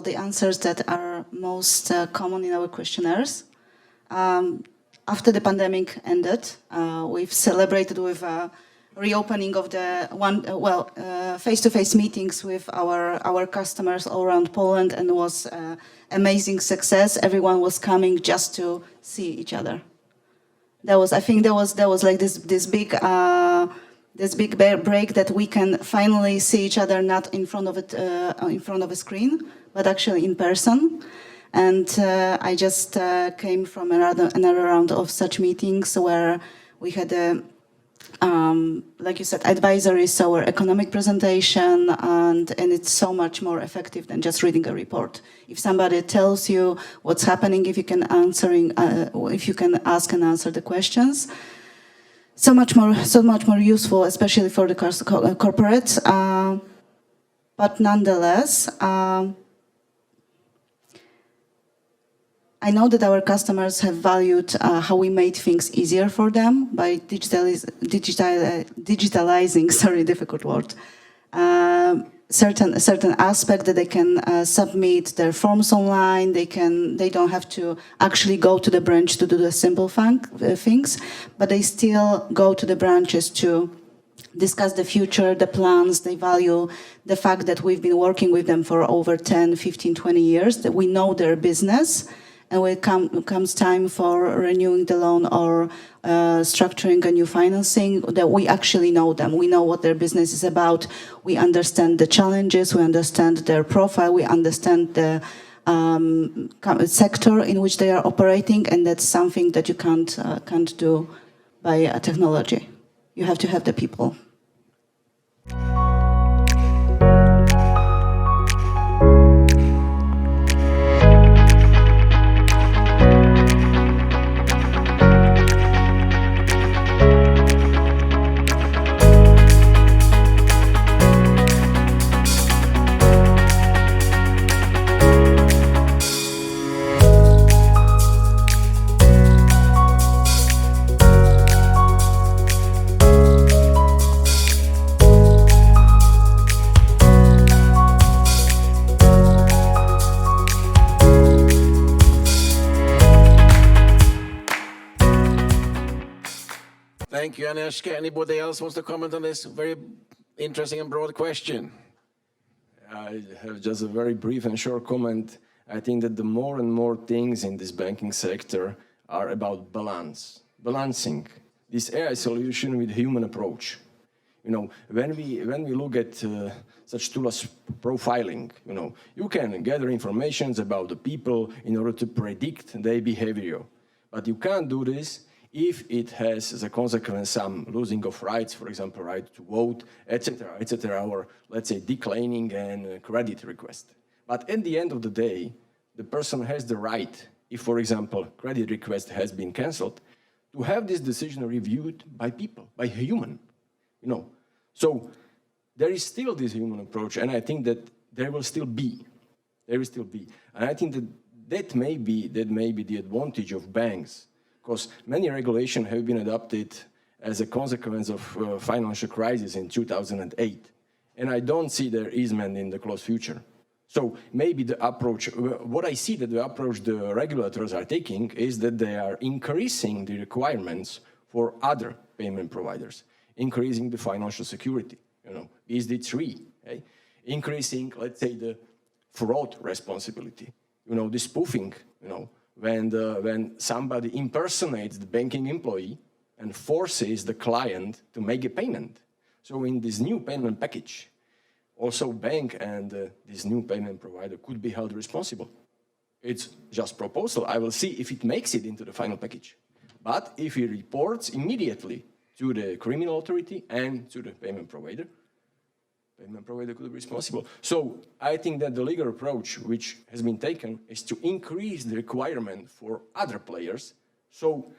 the answers that are most common in our questionnaires. After the pandemic ended, we've celebrated with reopening of the face-to-face meetings with our customers all around Poland, and it was amazing success. Everyone was coming just to see each other. I think there was like this big break that we can finally see each other, not in front of a screen, but actually in person. And I just came from another round of such meetings where we had like you said, advisories, our economic presentation, and it's so much more effective than just reading a report. If somebody tells you what's happening, if you can ask and answer the questions, so much more useful, especially for the corporates. But nonetheless, I know that our customers have valued how we made things easier for them by digitalizing, sorry, difficult word, certain aspect that they can submit their forms online. They don't have to actually go to the branch to do the simple things, but they still go to the branches to discuss the future, the plans. They value the fact that we've been working with them for over 10, 15, 20 years, that we know their business. And when it comes time for renewing the loan or structuring a new financing, that we actually know them. We know what their business is about. We understand the challenges. We understand their profile. We understand the sector in which they are operating, and that's something that you can't do by technology. You have to have the people. Thank you, Agnieszka. Anybody else wants to comment on this very interesting and broad question? I have just a very brief and short comment. I think that the more and more things in this banking sector are about balancing this AI solution with human approach. You know, when we look at such tools as profiling, you know, you can gather information about the people in order to predict their behavior, but you can't do this if it has as a consequence some losing of rights, for example, right to vote, etc., or let's say declining and credit request. But at the end of the day, the person has the right, if, for example, credit request has been cancelled, to have this decision reviewed by people, by a human, you know. So there is still this human approach, and I think that there will still be. And I think that may be the advantage of banks, because many regulations have been adopted as a consequence of financial crisis in 2008. And I don't see their easement in the close future. So maybe the approach, what I see that the approach the regulators are taking is that they are increasing the requirements for other payment providers, increasing the financial security, you know, PSD3, okay? Increasing, let's say, the fraud responsibility, you know, the spoofing, you know, when somebody impersonates the banking employee and forces the client to make a payment. So in this new payment package, also bank and this new payment provider could be held responsible. It's just proposal. I will see if it makes it into the final package. But if he reports immediately to the criminal authority and to the payment provider could be responsible. So I think that the legal approach which has been taken is to increase the requirement for other players. So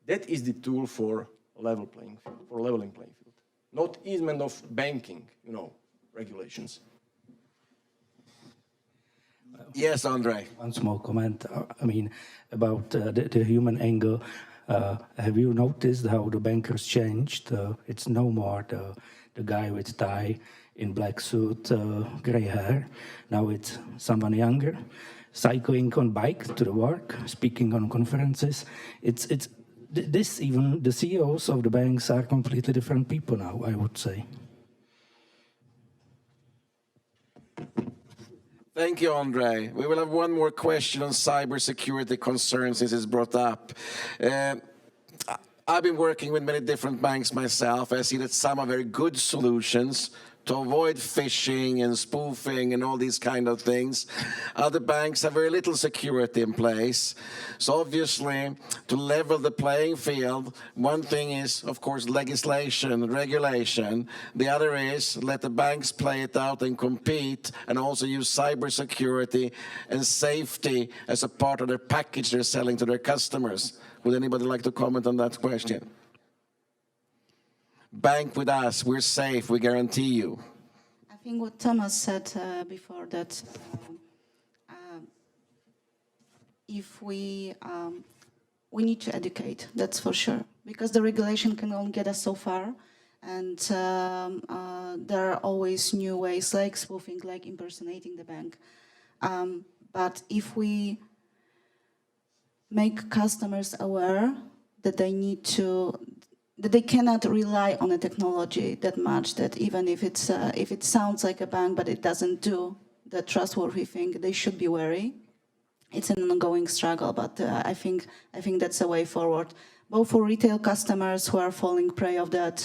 that is the tool for leveling playing field, not easement of banking, you know, regulations. Yes, Andre. One small comment, I mean, about the human angle. Have you noticed how the bankers changed? It's no more the guy with tie in black suit, gray hair. Now it's someone younger, cycling on bike to the work, speaking on conferences. Even the CEOs of the banks are completely different people now, I would say. Thank you, Andre. We will have one more question on cybersecurity concerns since it's brought up. I've been working with many different banks myself. I see that some are very good solutions to avoid phishing and spoofing and all these kind of things. Other banks have very little security in place. So obviously, to level the playing field, one thing is, of course, legislation, regulation. The other is let the banks play it out and compete, and also use cybersecurity and safety as a part of their package they're selling to their customers. Would anybody like to comment on that question? Bank with us, we're safe, we guarantee you. I think what Thomas said before that, if we need to educate, that's for sure, because the regulation can only get us so far, and there are always new ways, like spoofing, like impersonating the bank. But if we make customers aware that that they cannot rely on the technology that much, that even if it sounds like a bank but it doesn't do the trustworthy thing, they should be wary. It's an ongoing struggle, but I think that's a way forward, both for retail customers who are falling prey of that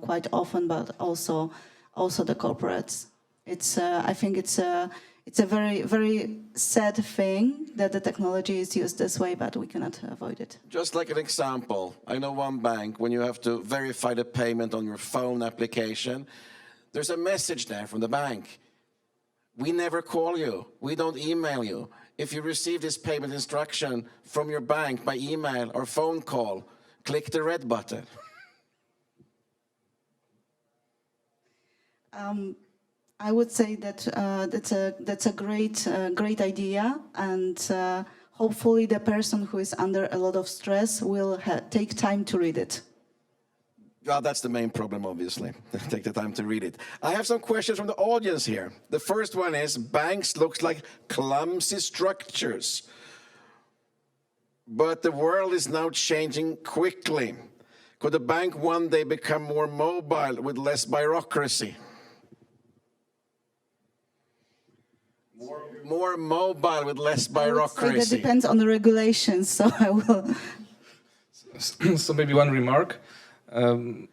quite often, but also the corporates. I think it's a very, very sad thing that the technology is used this way, but we cannot avoid it. Just like an example, I know one bank, when you have to verify the payment on your phone application, there's a message there from the bank. We never call you. We don't email you. If you receive this payment instruction from your bank by email or phone call, click the red button. I would say that that's a great idea, and hopefully the person who is under a lot of stress will take time to read it. Well, that's the main problem, obviously. Take the time to read it. I have some questions from the audience here. The first one is, banks looks like clumsy structures, but the world is now changing quickly. Could a bank one day become more mobile with less bureaucracy? More mobile with less bureaucracy. That depends on the regulations, so I will. So maybe one remark. I'll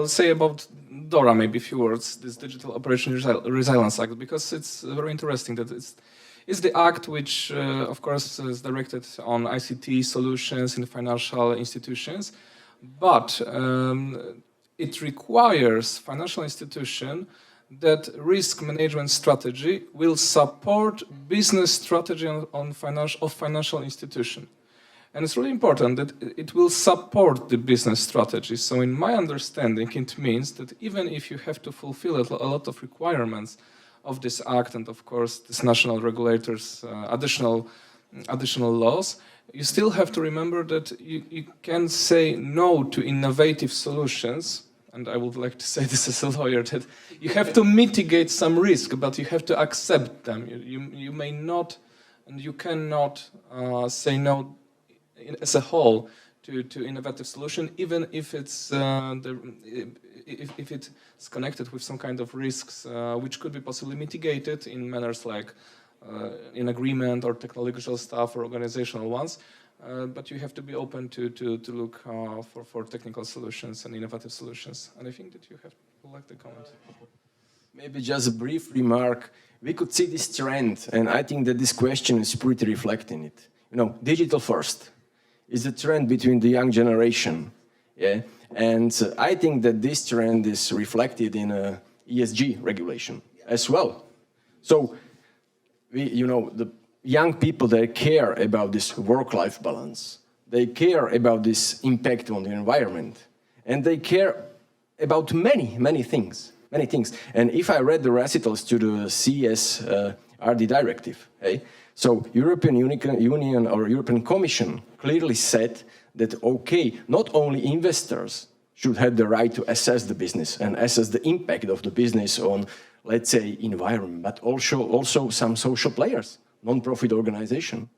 say about DORA maybe a few words, this Digital Operation Resilience Act, because it's very interesting that it's the act which, of course, is directed on ICT solutions in financial institutions, but it requires financial institution that risk management strategy will support business strategy of financial institution. And it's really important that it will support the business strategy. So in my understanding, it means that even if you have to fulfill a lot of requirements of this act and, of course, this national regulators' additional laws, you still have to remember that you can say no to innovative solutions. And I would like to say this as a lawyer, that you have to mitigate some risk, but you have to accept them. You may not, and you cannot say no as a whole to innovative solution, even if it's if it's connected with some kind of risks, which could be possibly mitigated in manners like in agreement or technological stuff or organizational ones. But you have to be open to look for technical solutions and innovative solutions. And I think that you would like to comment. Maybe just a brief remark. We could see this trend, and I think that this question is pretty reflecting it. Digital first is a trend between the young generation, yeah? And I think that this trend is reflected in ESG regulation as well. So, the young people, they care about this work-life balance. They care about this impact on the environment. And they care about many things. And if I read the recitals to the CSRD directive, so European Union or European Commission clearly said that, okay, not only investors should have the right to assess the business and assess the impact of the business on, let's say, environment, but also some social players, non-profit organization.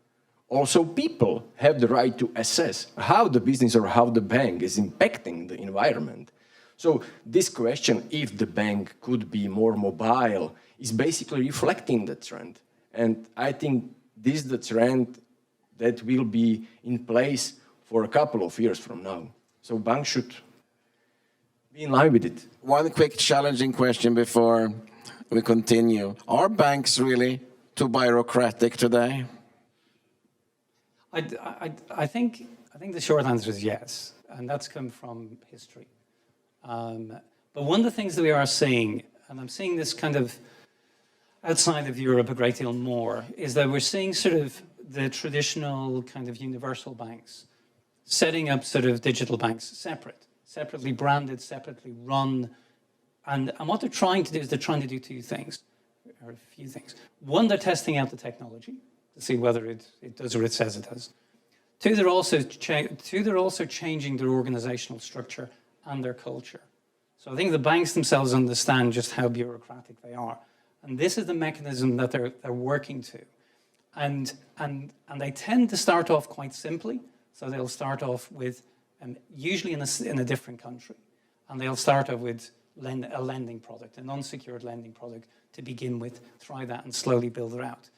Also, people have the right to assess how the business or how the bank is impacting the environment. So this question, if the bank could be more mobile, is basically reflecting the trend. And I think this is the trend that will be in place for a couple of years from now. So banks should be in line with it. One quick challenging question before we continue. Are banks really too bureaucratic today? I think the short answer is yes, and that's come from history. But one of the things that we are seeing, and I'm seeing this kind of outside of Europe a great deal more, is that we're seeing sort of the traditional kind of universal banks setting up sort of digital banks separately branded, separately run. And what they're trying to do is they're trying to do two things, or a few things. One, they're testing out the technology to to see whether it does what it says it does. Two, they're also changing their organizational structure and their culture. So I think the banks themselves understand just how bureaucratic they are. And this is the mechanism that they're working to. And they tend to start off quite simply. So they'll start off with, usually in a different country, and they'll start off with a lending product, an unsecured lending product to begin with, try that and slowly build it out.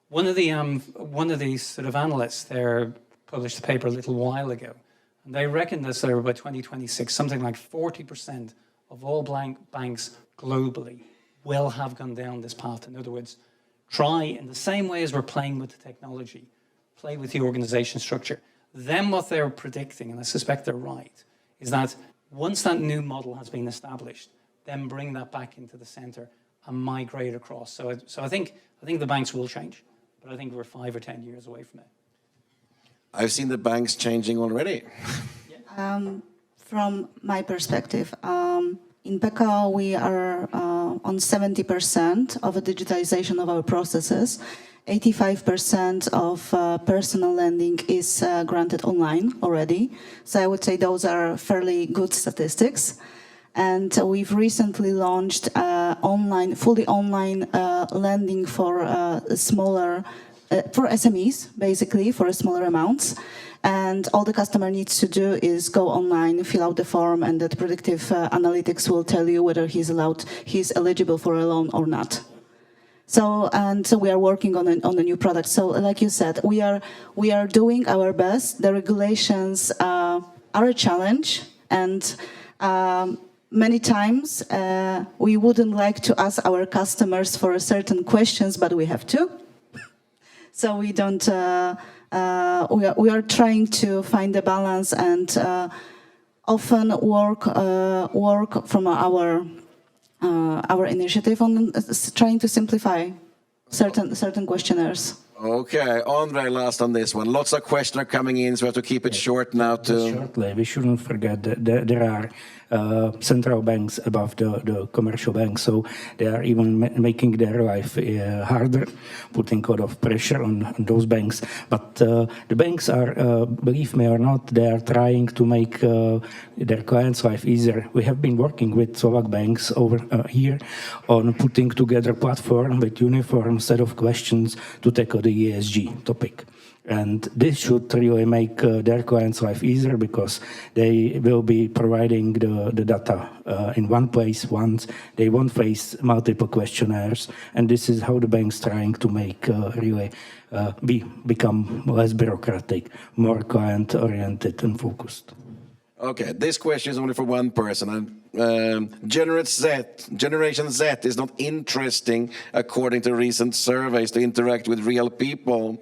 One of the sort of analysts there published a paper a little while ago, and they reckon that by 2026, something like 40% of all banks globally will have gone down this path. In other words, try in the same way as we're playing with the technology, play with the organization structure. Then what they're predicting, and I suspect they're right, is that once that new model has been established, then bring that back into the center and migrate across. So I think the banks will change, but I think we're 5 or 10 years away from it. I've seen the banks changing already. From my perspective, in PKO, we are on 70% of the digitalization of our processes. 85% of personal lending is granted online already. So I would say those are fairly good statistics. And we've recently launched fully online lending for for SMEs, basically, for smaller amounts. And all the customer needs to do is go online, fill out the form, and the predictive analytics will tell you whether he's eligible for a loan or not. So we are working on a new product. So like you said, we are doing our best. The regulations are a challenge, and many times we wouldn't like to ask our customers for certain questions, but we have to. So we don't. We are trying to find a balance and often work from our initiative on trying to simplify certain questionnaires. Okay, Andre, last on this one. Lots of questions are coming in, so we have to keep it short now. Shortly, we shouldn't forget that there are central banks above the commercial banks, so they are even making their life harder, putting a lot of pressure on those banks. But the banks are, believe me or not, they are trying to make their clients' life easier. We have been working with Slovak banks over here on putting together a platform with uniform set of questions to tackle the ESG topic. And this should really make their clients' life easier because they will be providing the data in one place once. They won't face multiple questionnaires. And this is how the bank's trying to make become less bureaucratic, more client-oriented and focused. Okay, this question is only for one person. Generation Z is not interesting, according to recent surveys, to interact with real people.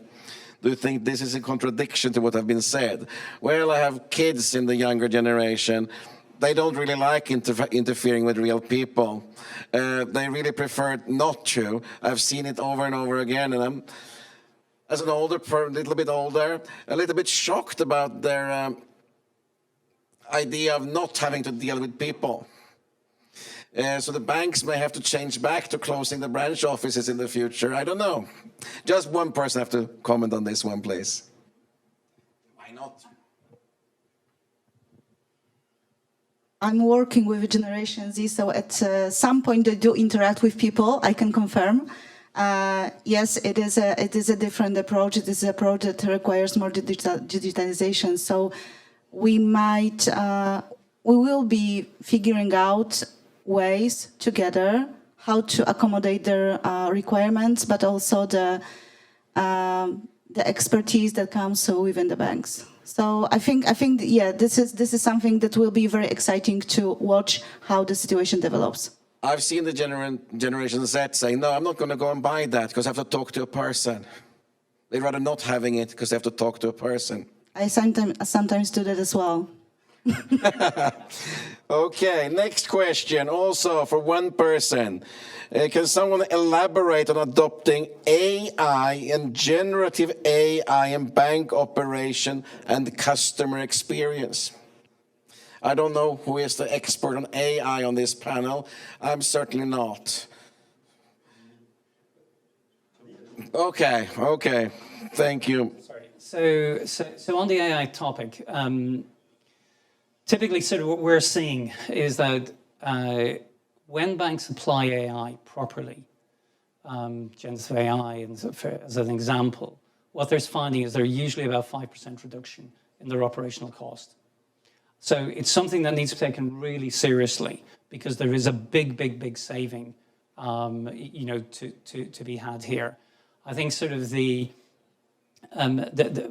Do you think this is a contradiction to what have been said? Well, I have kids in the younger generation. They don't really like interfering with real people. They really prefer not to. I've seen it over and over again, and I'm, as an older person, a little bit shocked about their idea of not having to deal with people. So the banks may have to change back to closing the branch offices in the future. I don't know. Just one person have to comment on this one, please. Why not? I'm working with Generation Z, so at some point they do interact with people, I can confirm. Yes, it is a different approach. It is an approach that requires more digitalization. So we will be figuring out ways together how to accommodate their requirements, but also the expertise that comes within the banks. So I think yeah, this is something that will be very exciting to watch how the situation develops. I've seen the Generation Z saying, no, I'm not going to go and buy that because I have to talk to a person. They'd rather not having it because they have to talk to a person. I sometimes do that as well. Okay, next question, also for one person. Can someone elaborate on adopting AI and generative AI in bank operation and customer experience? I don't know who is the expert on AI on this panel. I'm certainly not. Okay. Thank you. So on the AI topic, typically sort of what we're seeing is that when banks apply AI properly, generative AI as an example, what they're finding is they're usually about 5% reduction in their operational cost. So it's something that needs to be taken really seriously because there is a big saving, to be had here. I think sort of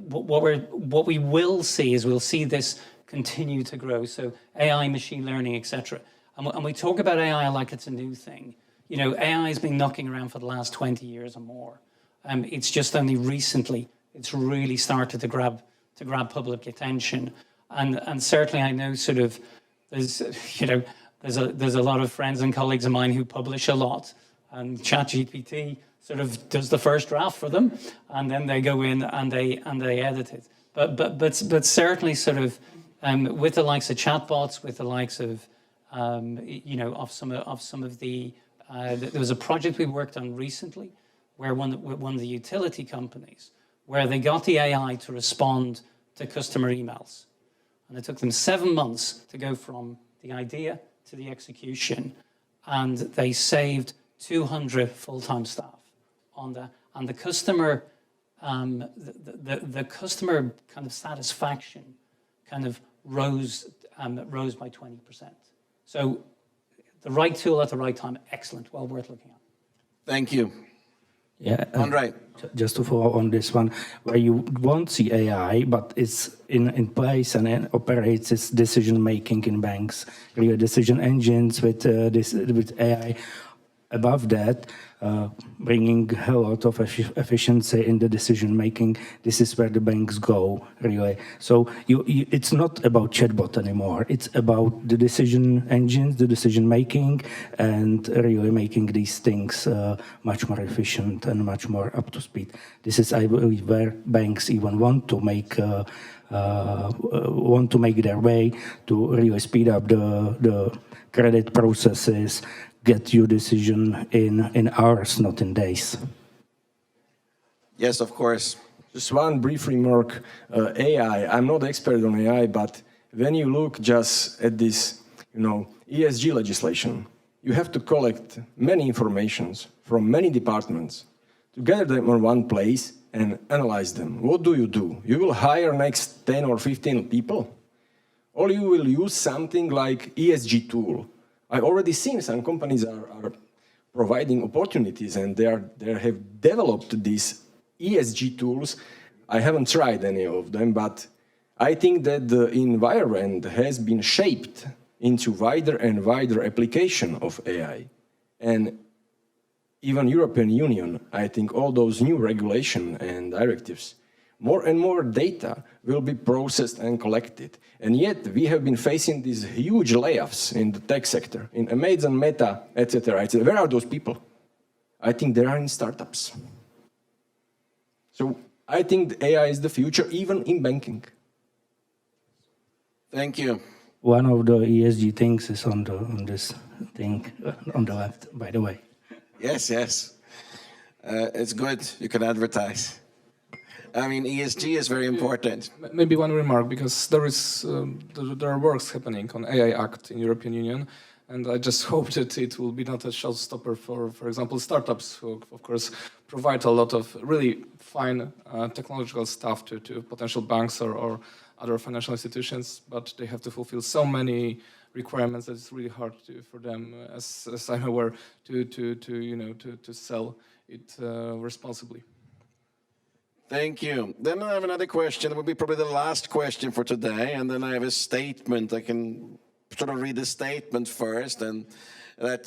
what we will see is we'll see this continue to grow. So AI, machine learning, etc. And we talk about AI like it's a new thing. You know, AI has been knocking around for the last 20 years or more. It's just only recently it's really started to grab public attention. And certainly I know sort of there's a lot of friends and colleagues of mine who publish a lot, and ChatGPT sort of does the first draft for them, and then they go in and they edit it. But certainly sort of with the likes of chatbots, with the likes of of some of the there was a project we worked on recently where one of the utility companies where they got the AI to respond to customer emails. And it took them 7 months to go from the idea to the execution. And they saved 200 full-time staff on that. And the customer, the customer kind of satisfaction kind of rose by 20%. So the right tool at the right time, excellent, well worth looking at. Thank you. Yeah, Andre. Just to follow on this one, where you won't see AI, but it's in place and it operates its decision making in banks, real decision engines with AI. Above that, bringing a lot of efficiency in the decision making. This is where the banks go, really. So it's not about chatbot anymore. It's about the decision engines, the decision making, and really making these things much more efficient and much more up to speed. This is, I believe, where banks even want to make their way to really speed up the credit processes, get your decision in hours, not in days. Yes, of course. Just one brief remark. AI, I'm not expert on AI, but when you look just at this, ESG legislation, you have to collect many informations from many departments to gather them on one place and analyze them. What do? You will hire next 10 or 15 people? Or you will use something like ESG tool. I already seen some companies are providing opportunities and they have developed these ESG tools. I haven't tried any of them, but I think that the environment has been shaped into wider and wider application of AI. And even European Union, I think all those new regulation and directives, more and more data will be processed and collected. And yet we have been facing these huge layoffs in the tech sector, in Amazon, Meta, etc. Where are those people? I think they are in startups. So I think the AI is the future, even in banking. Thank you. One of the ESG things is on this thing on the left, by the way. Yes. It's good. You can advertise. I mean, ESG is very important. Maybe one remark, because there are works happening on AI Act in European Union, and I just hope that it will be not a showstopper for example, startups who, of course, provide a lot of really fine technological stuff to potential banks or other financial institutions, but they have to fulfill so many requirements that it's really hard for them, as I'm aware, to sell it responsibly. Thank you. Then I have another question. It will be probably the last question for today. And then I have a statement. I can sort of read the statement first. And that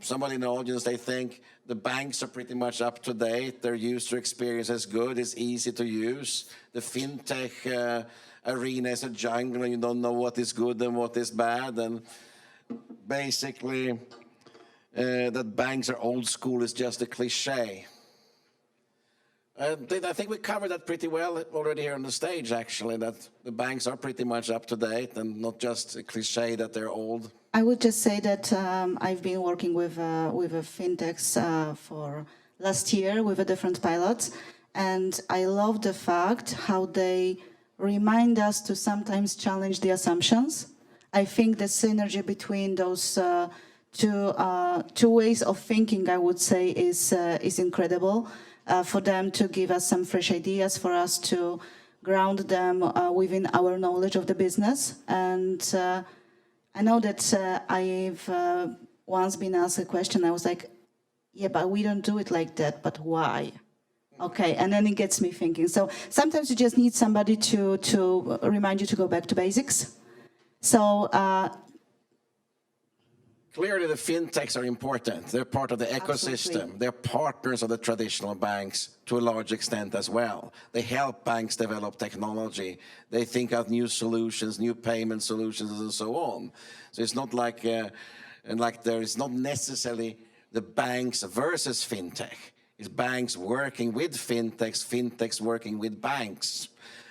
somebody in the audience, they think the banks are pretty much up to date. Their user experience is good. It's easy to use. The fintech arena is a jungle and you don't know what is good and what is bad. And basically, that banks are old school is just a cliche. I think we covered that pretty well already here on the stage, actually, that the banks are pretty much up to date and not just a cliche that they're old. I would just say that I've been working with fintechs for last year with a different pilot. And I love the fact how they remind us to sometimes challenge the assumptions. I think the synergy between those two ways of thinking, I would say, is incredible. For them to give us some fresh ideas, for us to ground them within our knowledge of the business. And I know that I've once been asked a question, I was like, yeah, but we don't do it like that, but why? Okay, and then it gets me thinking. So sometimes you just need somebody to remind you to go back to basics. So clearly the fintechs are important. They're part of the ecosystem. Absolutely. They're partners of the traditional banks to a large extent as well. They help banks develop technology. They think out new solutions, new payment solutions, and so on. So it's not like, there is not necessarily the banks versus fintech. It's banks working with fintechs, fintechs working with banks.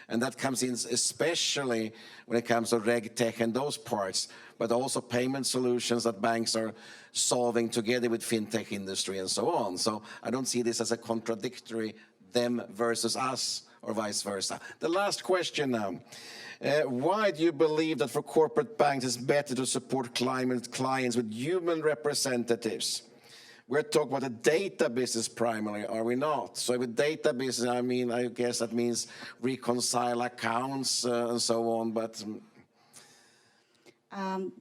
And that comes in especially when it comes to reg tech and those parts, but also payment solutions that banks are solving together with fintech industry and so on. So I don't see this as a contradictory them versus us or vice versa. The last question now. Why do you believe that for corporate banks it's better to support clients with human representatives? We're talking about a data business primarily, are we not? So with data business, I guess that means reconcile accounts and so on, but...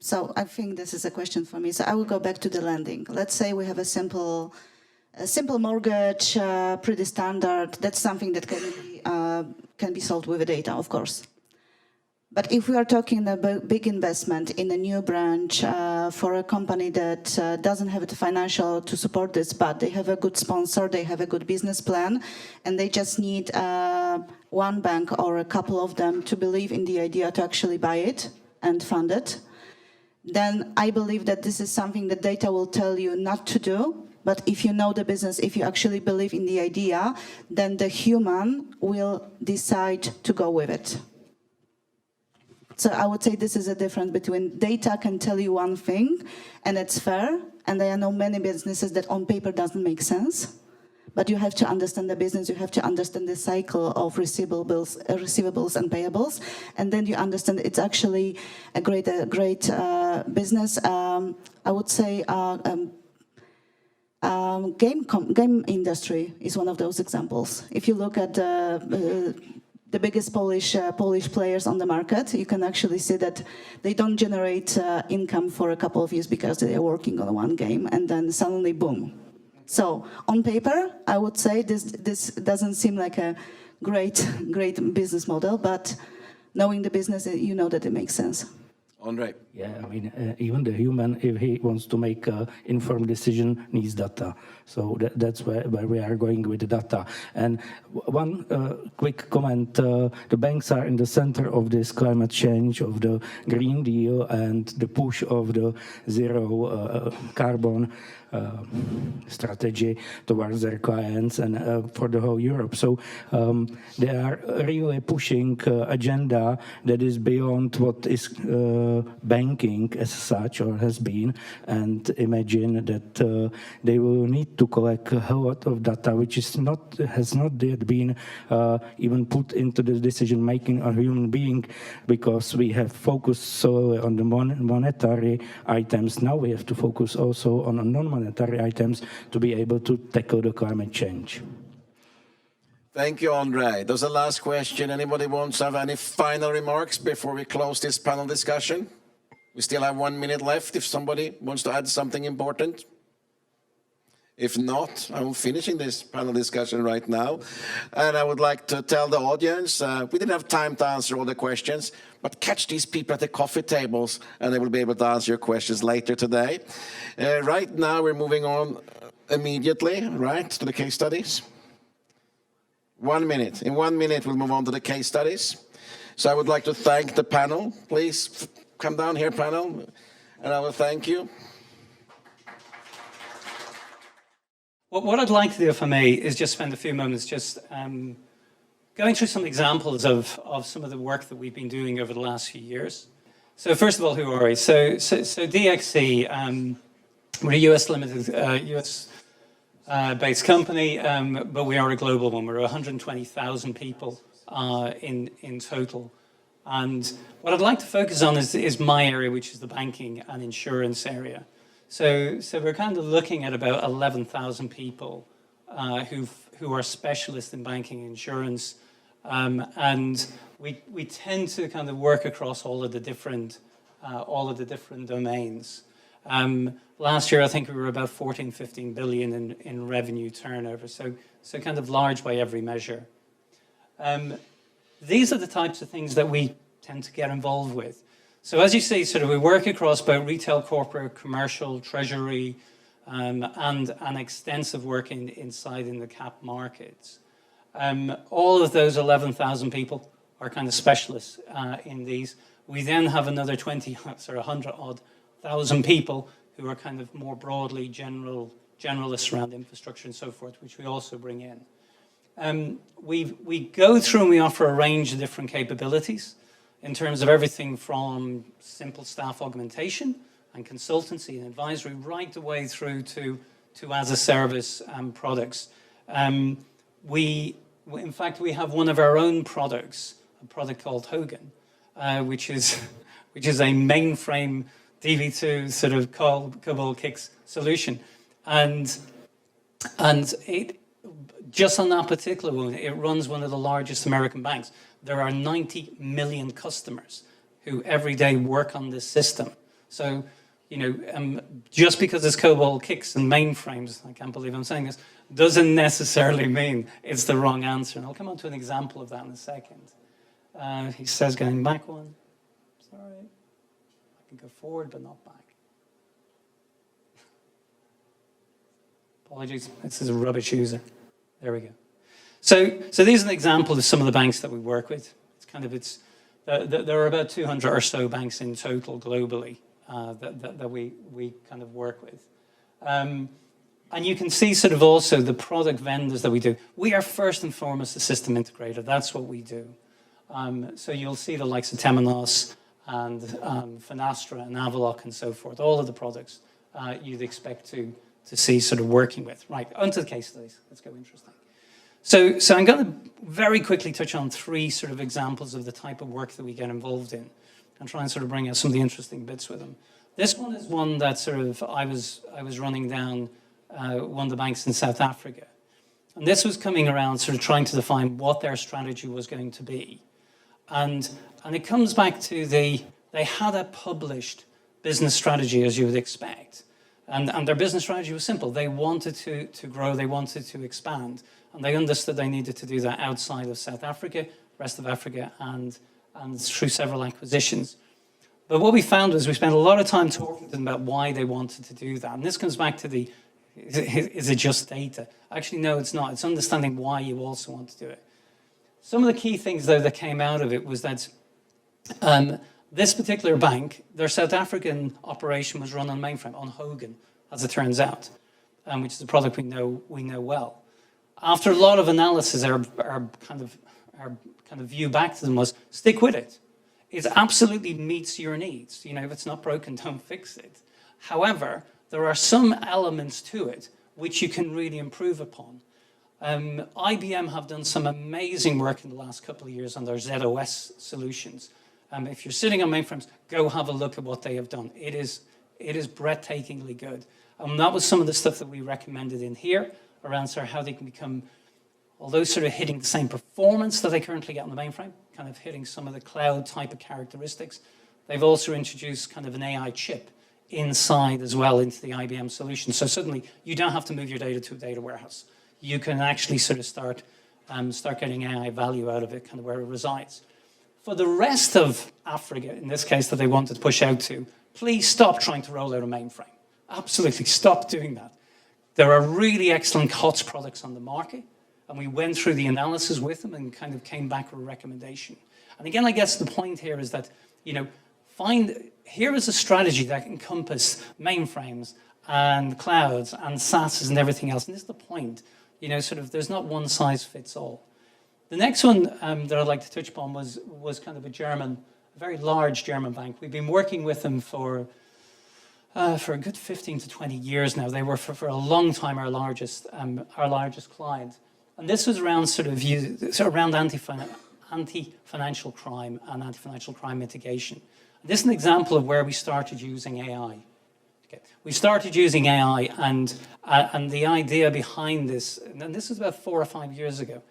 So I think this is a question for me. So I will go back to the lending. Let's say we have a simple mortgage, pretty standard. That's something that can be solved with the data, of course. But if we are talking about big investment in a new branch for a company that doesn't have the financial to support this, but they have a good sponsor, they have a good business plan, and they just need one bank or a couple of them to believe in the idea to actually buy it and fund it, then I believe that this is something that data will tell you not to do. But if you know the business, if you actually believe in the idea, then the human will decide to go with it. So I would say this is a difference between data can tell you one thing and it's fair, and I know many businesses that on paper doesn't make sense, but you have to understand the business, you have to understand the cycle of receivables and payables, and then you understand it's actually a great business. I would say game industry is one of those examples. If you look at the biggest Polish players on the market, you can actually see that they don't generate income for a couple of years because they are working on one game, and then suddenly, boom. So on paper, I would say this doesn't seem like a great business model, but knowing the business, you know that it makes sense. Andre. Yeah, even the human, if he wants to make an informed decision, needs data. So that's where we are going with the data. And one quick comment, the banks are in the center of this climate change, of the Green Deal and the push of the zero carbon strategy towards their clients and for the whole Europe. So they are really pushing agenda that is beyond what is banking as such or has been, and imagine that they will need to collect a whole lot of data which has not yet been even put into the decision making of human being, because we have focused solely on the monetary items. Now we have to focus also on non-monetary items to be able to tackle the climate change. Thank you, Andre. That was the last question. Anybody wants to have any final remarks before we close this panel discussion? We still have 1 minute left if somebody wants to add something important. If not, I'm finishing this panel discussion right now. And I would like to tell the audience, we didn't have time to answer all the questions, but catch these people at the coffee tables and they will be able to answer your questions later today. Right now, we're moving on immediately, right, to the case studies. 1 minute. In 1 minute, we'll move on to the case studies. So I would like to thank the panel. Please come down here, panel, and I will thank you. What I'd like to do, if I may, is just spend a few moments just going through some examples of some of the work that we've been doing over the last few years. So first of all, who are we? So DXC, we're a US limited, US based company, but we are a global one. We're 120,000 people in total. And what I'd like to focus on is my area, which is the banking and insurance area. So we're kind of looking at about 11,000 people who are specialists in banking and insurance. And we tend to kind of work across all of the different domains. Last year, I think we were about 14, 15 billion in revenue turnover, so kind of large by every measure. These are the types of things that we tend to get involved with. So as you see, sort of we work across both retail, corporate, commercial, treasury, and an extensive work inside in the cap markets. All of those 11,000 people are kind of specialists in these. We then have another 100 odd thousand people who are kind of more broadly generalists around infrastructure and so forth, which we also bring in. We go through and we offer a range of different capabilities in terms of everything from simple staff augmentation and consultancy and advisory right the way through to as a service products. In fact, we have one of our own products, a product called Hogan, which is a mainframe DB2 sort of COBOL kicks solution, and it just on that particular one, it runs one of the largest American banks. There are 90 million customers who every day work on this system. So, you know, just because it's COBOL kicks and mainframes, I can't believe I'm saying this, doesn't necessarily mean it's the wrong answer. And I'll come on to an example of that in a second. He says going back one. Sorry. I can go forward, but not back. Apologies. This is a rubbish user. There we go. So these are an example of some of the banks that we work with. There are about 200 or so banks in total globally that we kind of work with. And you can see sort of also the product vendors that we do. We are first and foremost a system integrator. That's what we do. So you'll see the likes of Temenos and Finastra and Avaloq and so forth, all of the products you'd expect to see sort of working with. Right, onto the case studies. Let's go interesting. So I'm going to very quickly touch on three sort of examples of the type of work that we get involved in and try and sort of bring out some of the interesting bits with them. This one is one that sort of I was running down one of the banks in South Africa. And this was coming around sort of trying to define what their strategy was going to be. And it comes back to they had a published business strategy, as you would expect. And their business strategy was simple. They wanted to grow, they wanted to expand, and they understood they needed to do that outside of South Africa, rest of Africa, and through several acquisitions. But what we found was we spent a lot of time talking to them about why they wanted to do that. And this comes back to is it just data? Actually, no, it's not. It's understanding why you also want to do it. Some of the key things, though, that came out of it was that this particular bank, their South African operation was run on mainframe, on Hogan, as it turns out, which is a product we know well. After a lot of analysis, our kind of view back to them was stick with it. It absolutely meets your needs. You know, if it's not broken, don't fix it. However, there are some elements to it which you can really improve upon. IBM have done some amazing work in the last couple of years on their ZOS solutions. If you're sitting on mainframes, go have a look at what they have done. It is breathtakingly good. That was some of the stuff that we recommended in here around sort of how they can become, although sort of hitting the same performance that they currently get on the mainframe, kind of hitting some of the cloud type of characteristics. They've also introduced kind of an AI chip inside as well into the IBM solution. So suddenly you don't have to move your data to a data warehouse. You can actually sort of start getting AI value out of it, kind of where it resides. For the rest of Africa, in this case that they wanted to push out to, please stop trying to roll out a mainframe. Absolutely stop doing that. There are really excellent COTS products on the market, and we went through the analysis with them and kind of came back with a recommendation. And again, I guess the point here is that, you know, here is a strategy that encompasses mainframes and clouds and SaaS and everything else. And this is the point, you know, sort of there's not one size fits all. The next one that I'd like to touch upon was kind of a very large German bank. We've been working with them for for a good 15 to 20 years now. They were for a long time our largest client. And this was around around anti-financial crime and anti-financial crime mitigation. This is an example of where we started using AI. Okay. We started using AI, and the idea behind this, and this was about 4 or 5 years ago,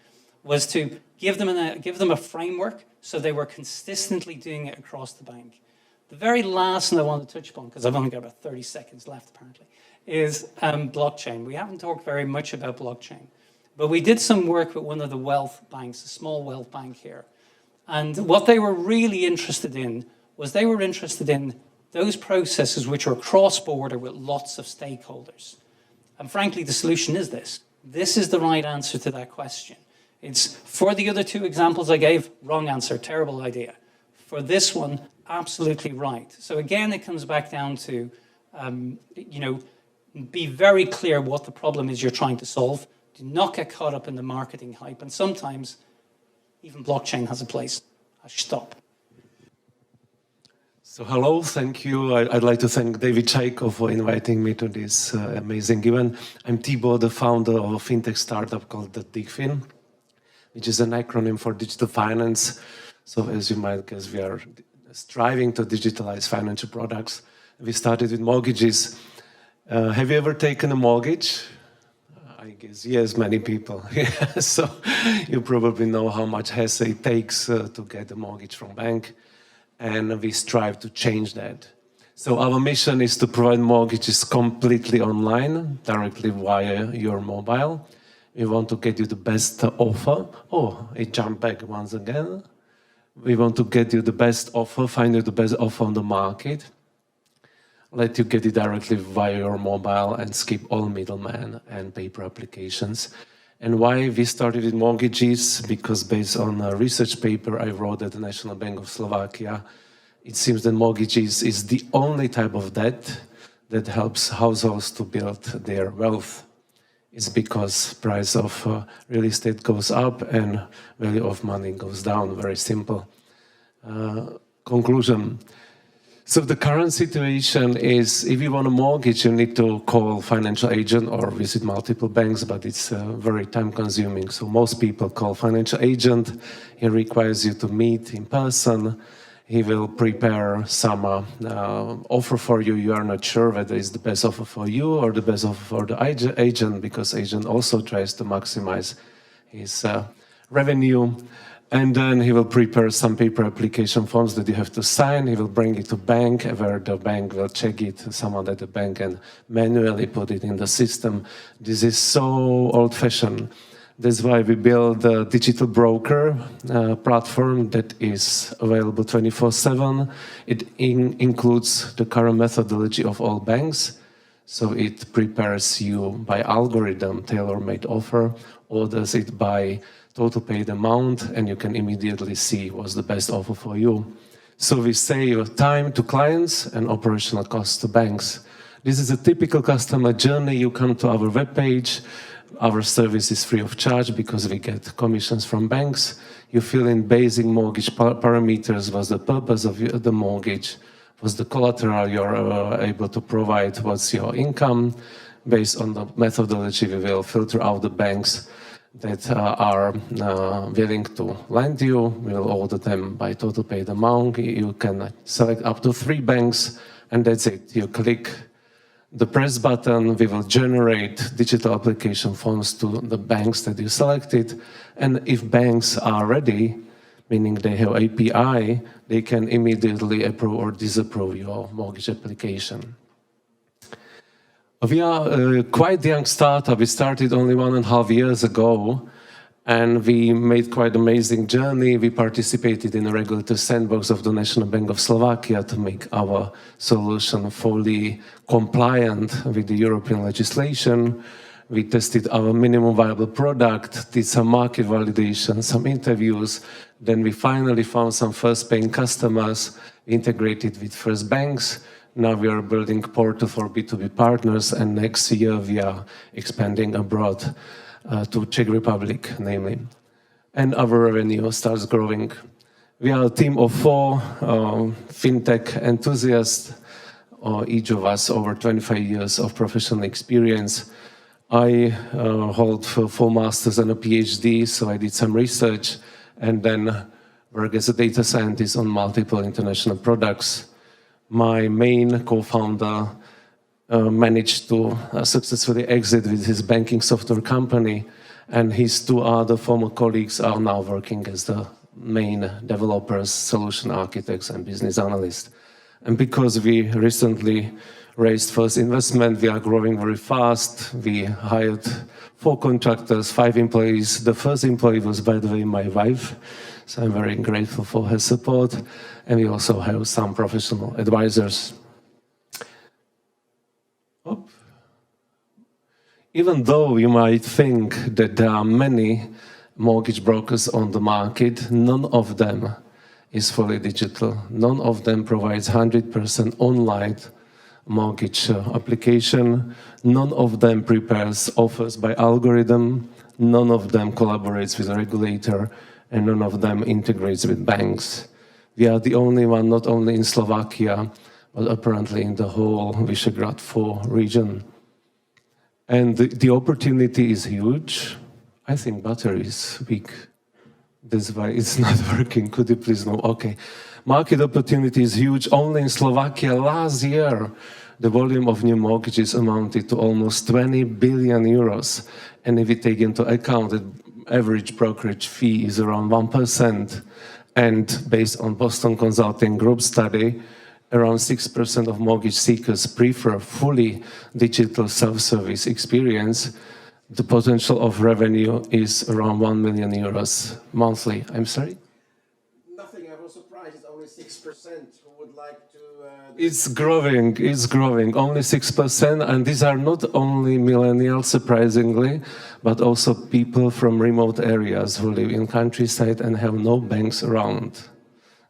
was to give them a framework so they were consistently doing it across the bank. The very last thing I want to touch upon, because I've only got about 30 seconds left apparently, is blockchain. We haven't talked very much about blockchain, but we did some work with one of the wealth banks, a small wealth bank here. And what they were really interested in was they were interested in those processes which are cross-border with lots of stakeholders. And frankly, the solution is this. This is the right answer to that question. It's for the other 2 examples I gave, wrong answer, terrible idea. For this one, absolutely right. So again, it comes back down to, be very clear what the problem is you're trying to solve. Do not get caught up in the marketing hype. And sometimes even blockchain has a place. I should stop. So hello, thank you. I'd like to thank David Chaiko for inviting me to this amazing event. I'm Thibaut, the founder of a fintech startup called the DigFin, which is an acronym for digital finance. So as you might guess, we are striving to digitalize financial products. We started with mortgages. Have you ever taken a mortgage? I guess yes, many people. So you probably know how much hassle it takes to get a mortgage from bank. And we strive to change that. So our mission is to provide mortgages completely online, directly via your mobile. We want to get you the best offer. Oh, it jumped back once again. We want to get you the best offer, find you the best offer on the market, let you get it directly via your mobile and skip all middlemen and paper applications. And why we started with mortgages? Because based on a research paper I wrote at the National Bank of Slovakia, it seems that mortgages is the only type of debt that helps households to build their wealth. It's because price of real estate goes up and value of money goes down. Very simple. Conclusion. So the current situation is, if you want a mortgage, you need to call financial agent or visit multiple banks, but it's very time consuming. So most people call financial agent. He requires you to meet in person. He will prepare some offer for you. You are not sure whether it's the best offer for you or the best offer for the agent, because agent also tries to maximize his revenue. And then he will prepare some paper application forms that you have to sign. He will bring it to bank, where the bank will check it, someone at the bank, and manually put it in the system. This is so old-fashioned. That's why we build a digital broker platform that is available 24/7. It includes the current methodology of all banks. So it prepares you by algorithm, tailor-made offer, orders it by total paid amount, and you can immediately see what's the best offer for you. So we save time to clients and operational costs to banks. This is a typical customer journey. You come to our webpage. Our service is free of charge because we get commissions from banks. You fill in basic mortgage parameters. What's the purpose of the mortgage? What's the collateral you're able to provide? What's your income? Based on the methodology, we will filter out the banks that are willing to lend you. We will order them by total paid amount. You can select up to 3 banks, and that's it. You click the press button, we will generate digital application forms to the banks that you selected. And if banks are ready, meaning they have API, they can immediately approve or disapprove your mortgage application. We are a quite young startup. We started only 1.5 years ago, and we made quite an amazing journey. We participated in a regulatory sandbox of the National Bank of Slovakia to make our solution fully compliant with the European legislation. We tested our minimum viable product, did some market validation, some interviews. Then we finally found some first paying customers, integrated with first banks. Now we are building a portal for B2B partners, and next year we are expanding abroad to Czech Republic, namely. And our revenue starts growing. We are a team of 4 fintech enthusiasts each of us over 25 years of professional experience. I hold 4 masters and a PhD, so I did some research and then work as a data scientist on multiple international products. My main co-founder managed to successfully exit with his banking software company, and his 2 other former colleagues are now working as the main developers, solution architects, and business analysts. And because we recently raised first investment, we are growing very fast. We hired 4 contractors, 5 employees. The first employee was, by the way, my wife, so I'm very grateful for her support. And we also have some professional advisors. Even though you might think that there are many mortgage brokers on the market, none of them is fully digital. None of them provides 100% online mortgage application. None of them prepares offers by algorithm. None of them collaborates with a regulator, and none of them integrates with banks. We are the only one, not only in Slovakia, but apparently in the whole Visegrad 4 region. And the opportunity is huge. I think battery is weak. That's why it's not working. Could you please know? Okay. Market opportunity is huge. Only in Slovakia last year, the volume of new mortgages amounted to almost 20 billion euros. And if we take into account that average brokerage fee is around 1%, and based on Boston Consulting Group study, around 6% of mortgage seekers prefer fully digital self-service experience, the potential of revenue is around 1 million euros monthly. I'm sorry? Nothing, I was surprised, it's only 6% who would like to... It's growing, only 6%, and these are not only millennials, surprisingly, but also people from remote areas who live in countryside and have no banks around.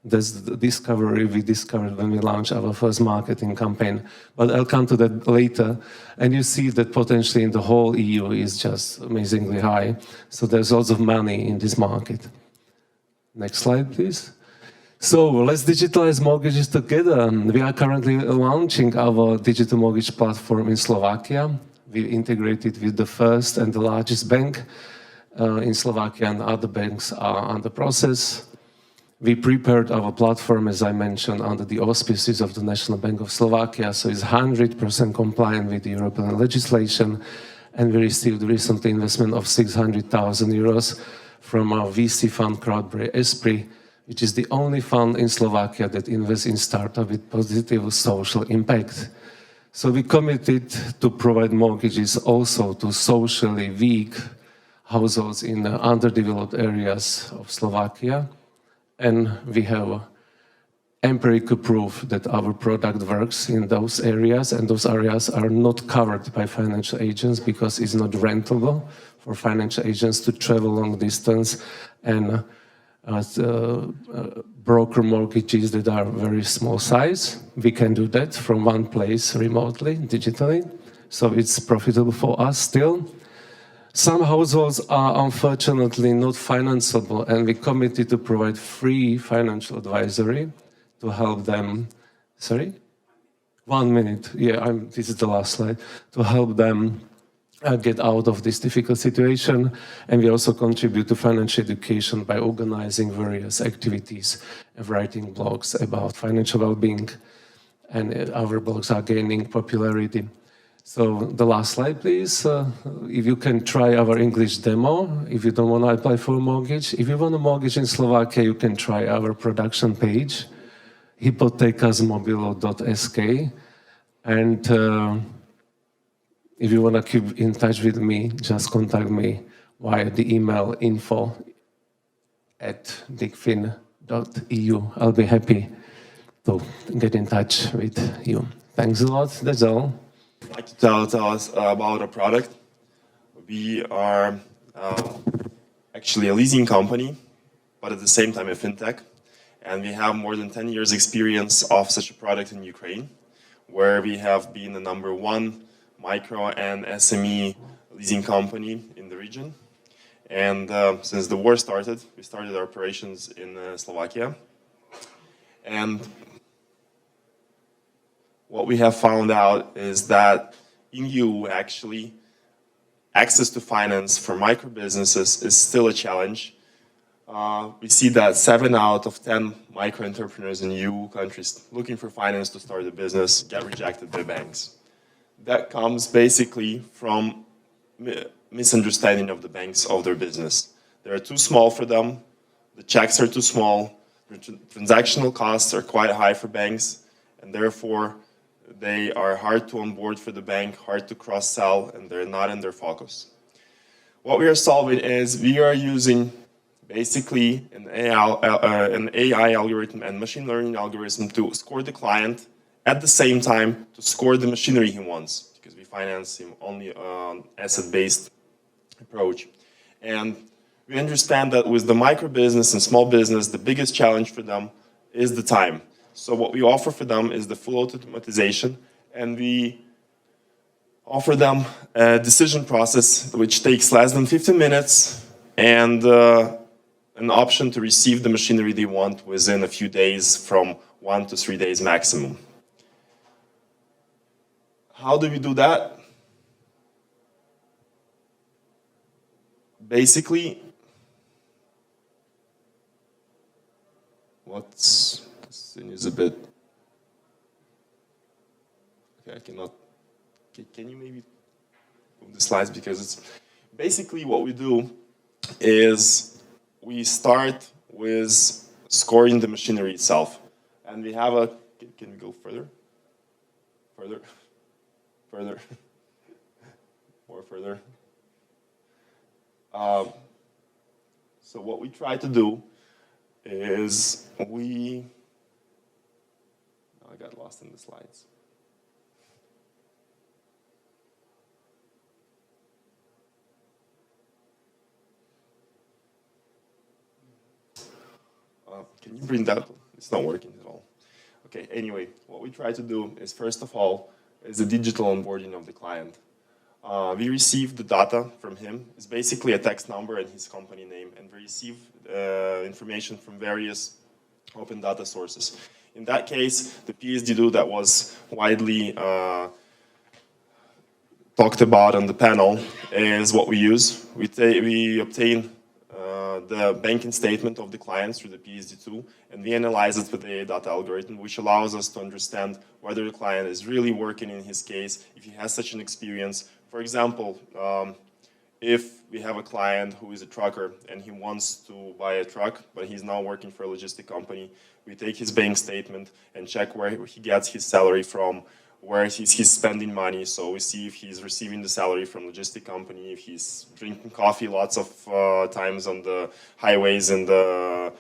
That's the discovery we discovered when we launched our first marketing campaign. But I'll come to that later. And you see that potentially in the whole EU is just amazingly high. So there's lots of money in this market. Next slide, please. So let's digitalize mortgages together. We are currently launching our digital mortgage platform in Slovakia. We integrated with the first and the largest bank in Slovakia, and other banks are under process. We prepared our platform, as I mentioned, under the auspices of the National Bank of Slovakia, so it's 100% compliant with the European legislation, and we received recently investment of 600,000 euros from our VC fund, Crowdberry Esprit, which is the only fund in Slovakia that invests in startups with positive social impact. So we committed to provide mortgages also to socially weak households in the underdeveloped areas of Slovakia. And we have empirical proof that our product works in those areas, and those areas are not covered by financial agents because it's not rentable for financial agents to travel long distance and broker mortgages that are very small size. We can do that from one place remotely, digitally, so it's profitable for us still. Some households are unfortunately not financeable, and we committed to provide free financial advisory to help them. Sorry? 1 minute. Yeah, this is the last slide. To help them get out of this difficult situation. And we also contribute to financial education by organizing various activities and writing blogs about financial well-being. And our blogs are gaining popularity. So the last slide, please. If you can try our English demo, if you don't want to apply for a mortgage. If you want a mortgage in Slovakia, you can try our production page, hypotekasmobilo.sk. And if you want to keep in touch with me, just contact me via the email info@digfin.eu. I'll be happy to get in touch with you. Thanks a lot. That's all. I'd like to tell us about our product. We are actually a leasing company, but at the same time a fintech. And we have more than 10 years experience of such a product in Ukraine, where we have been the #1 micro and SME leasing company in the region. And since the war started, we started our operations in Slovakia. And what we have found out is that in EU, actually, access to finance for micro businesses is still a challenge. We see that 7 out of 10 micro entrepreneurs in EU countries looking for finance to start a business get rejected by banks. That comes basically from misunderstanding of the banks of their business. They are too small for them, the checks are too small, the transactional costs are quite high for banks, and therefore they are hard to onboard for the bank, hard to cross-sell, and they're not in their focus. What we are solving is we are using basically an AI algorithm and machine learning algorithm to score the client at the same time to score the machinery he wants, because we finance him only on asset-based approach. And we understand that with the micro business and small business, the biggest challenge for them is the time. So what we offer for them is the full automatization, and we offer them a decision process which takes less than 15 minutes and an option to receive the machinery they want within a few days, from 1 to 3 days maximum. How do we do that? Basically, this thing is a bit, okay, I cannot, can you maybe move the slides, because it's basically what we do is we start with scoring the machinery itself, and we have a, can we go further? Further? Further? More further? So what we try to do is I got lost in the slides. Can you bring that? It's not working at all. Okay, anyway, what we try to do is, first of all, is the digital onboarding of the client. We receive the data from him. It's basically a text number and his company name, and we receive information from various open data sources. In that case, the PSD2 that was widely talked about on the panel is what we use. We obtain the banking statement of the clients through the PSD2, and we analyze it with the data algorithm, which allows us to understand whether the client is really working in his case, if he has such an experience. For example, if we have a client who is a trucker and he wants to buy a truck, but he's now working for a logistic company, we take his bank statement and check where he gets his salary from, where he's spending money. So we see if he's receiving the salary from logistic company, if he's drinking coffee lots of times on the highways and the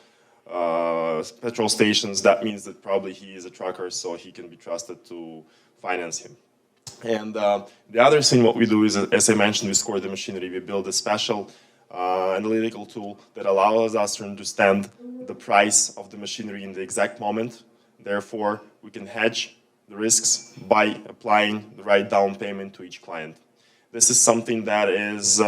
petrol stations. That means that probably he is a trucker, so he can be trusted to finance him. And the other thing what we do is, as I mentioned, we score the machinery. We build a special analytical tool that allows us to understand the price of the machinery in the exact moment. Therefore, we can hedge the risks by applying the right down payment to each client. This is something that is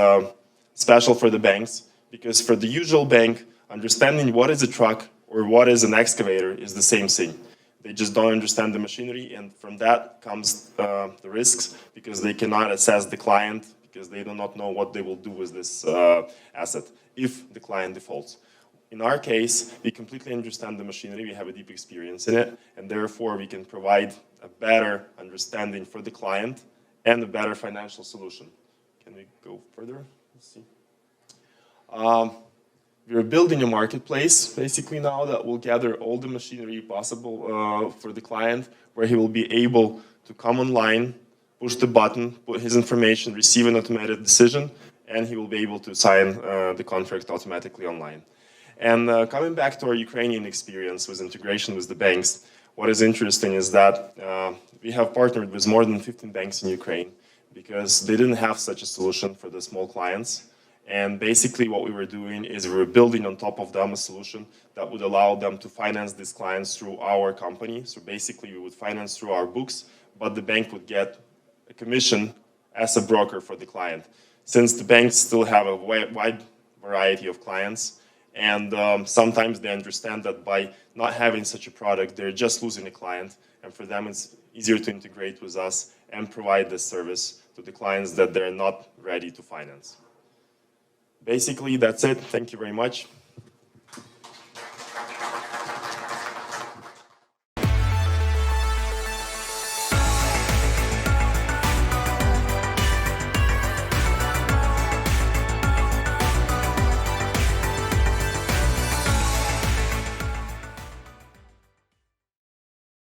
special for the banks, because for the usual bank, understanding what is a truck or what is an excavator is the same thing. They just don't understand the machinery, and from that comes the risks, because they cannot assess the client, because they do not know what they will do with this asset if the client defaults. In our case, we completely understand the machinery, we have a deep experience in it, and therefore we can provide a better understanding for the client and a better financial solution. Can we go further? Let's see. We're building a marketplace, basically now, that will gather all the machinery possible for the client, where he will be able to come online, push the button, put his information, receive an automated decision, and he will be able to sign the contract automatically online. And coming back to our Ukrainian experience with integration with the banks, what is interesting is that we have partnered with more than 15 banks in Ukraine, because they didn't have such a solution for the small clients. And basically what we were doing is we were building on top of them a solution that would allow them to finance these clients through our company. So basically we would finance through our books, but the bank would get a commission as a broker for the client. Since the banks still have a wide variety of clients, and sometimes they understand that by not having such a product, they're just losing a client, and for them it's easier to integrate with us and provide this service to the clients that they're not ready to finance. Basically, that's it. Thank you very much.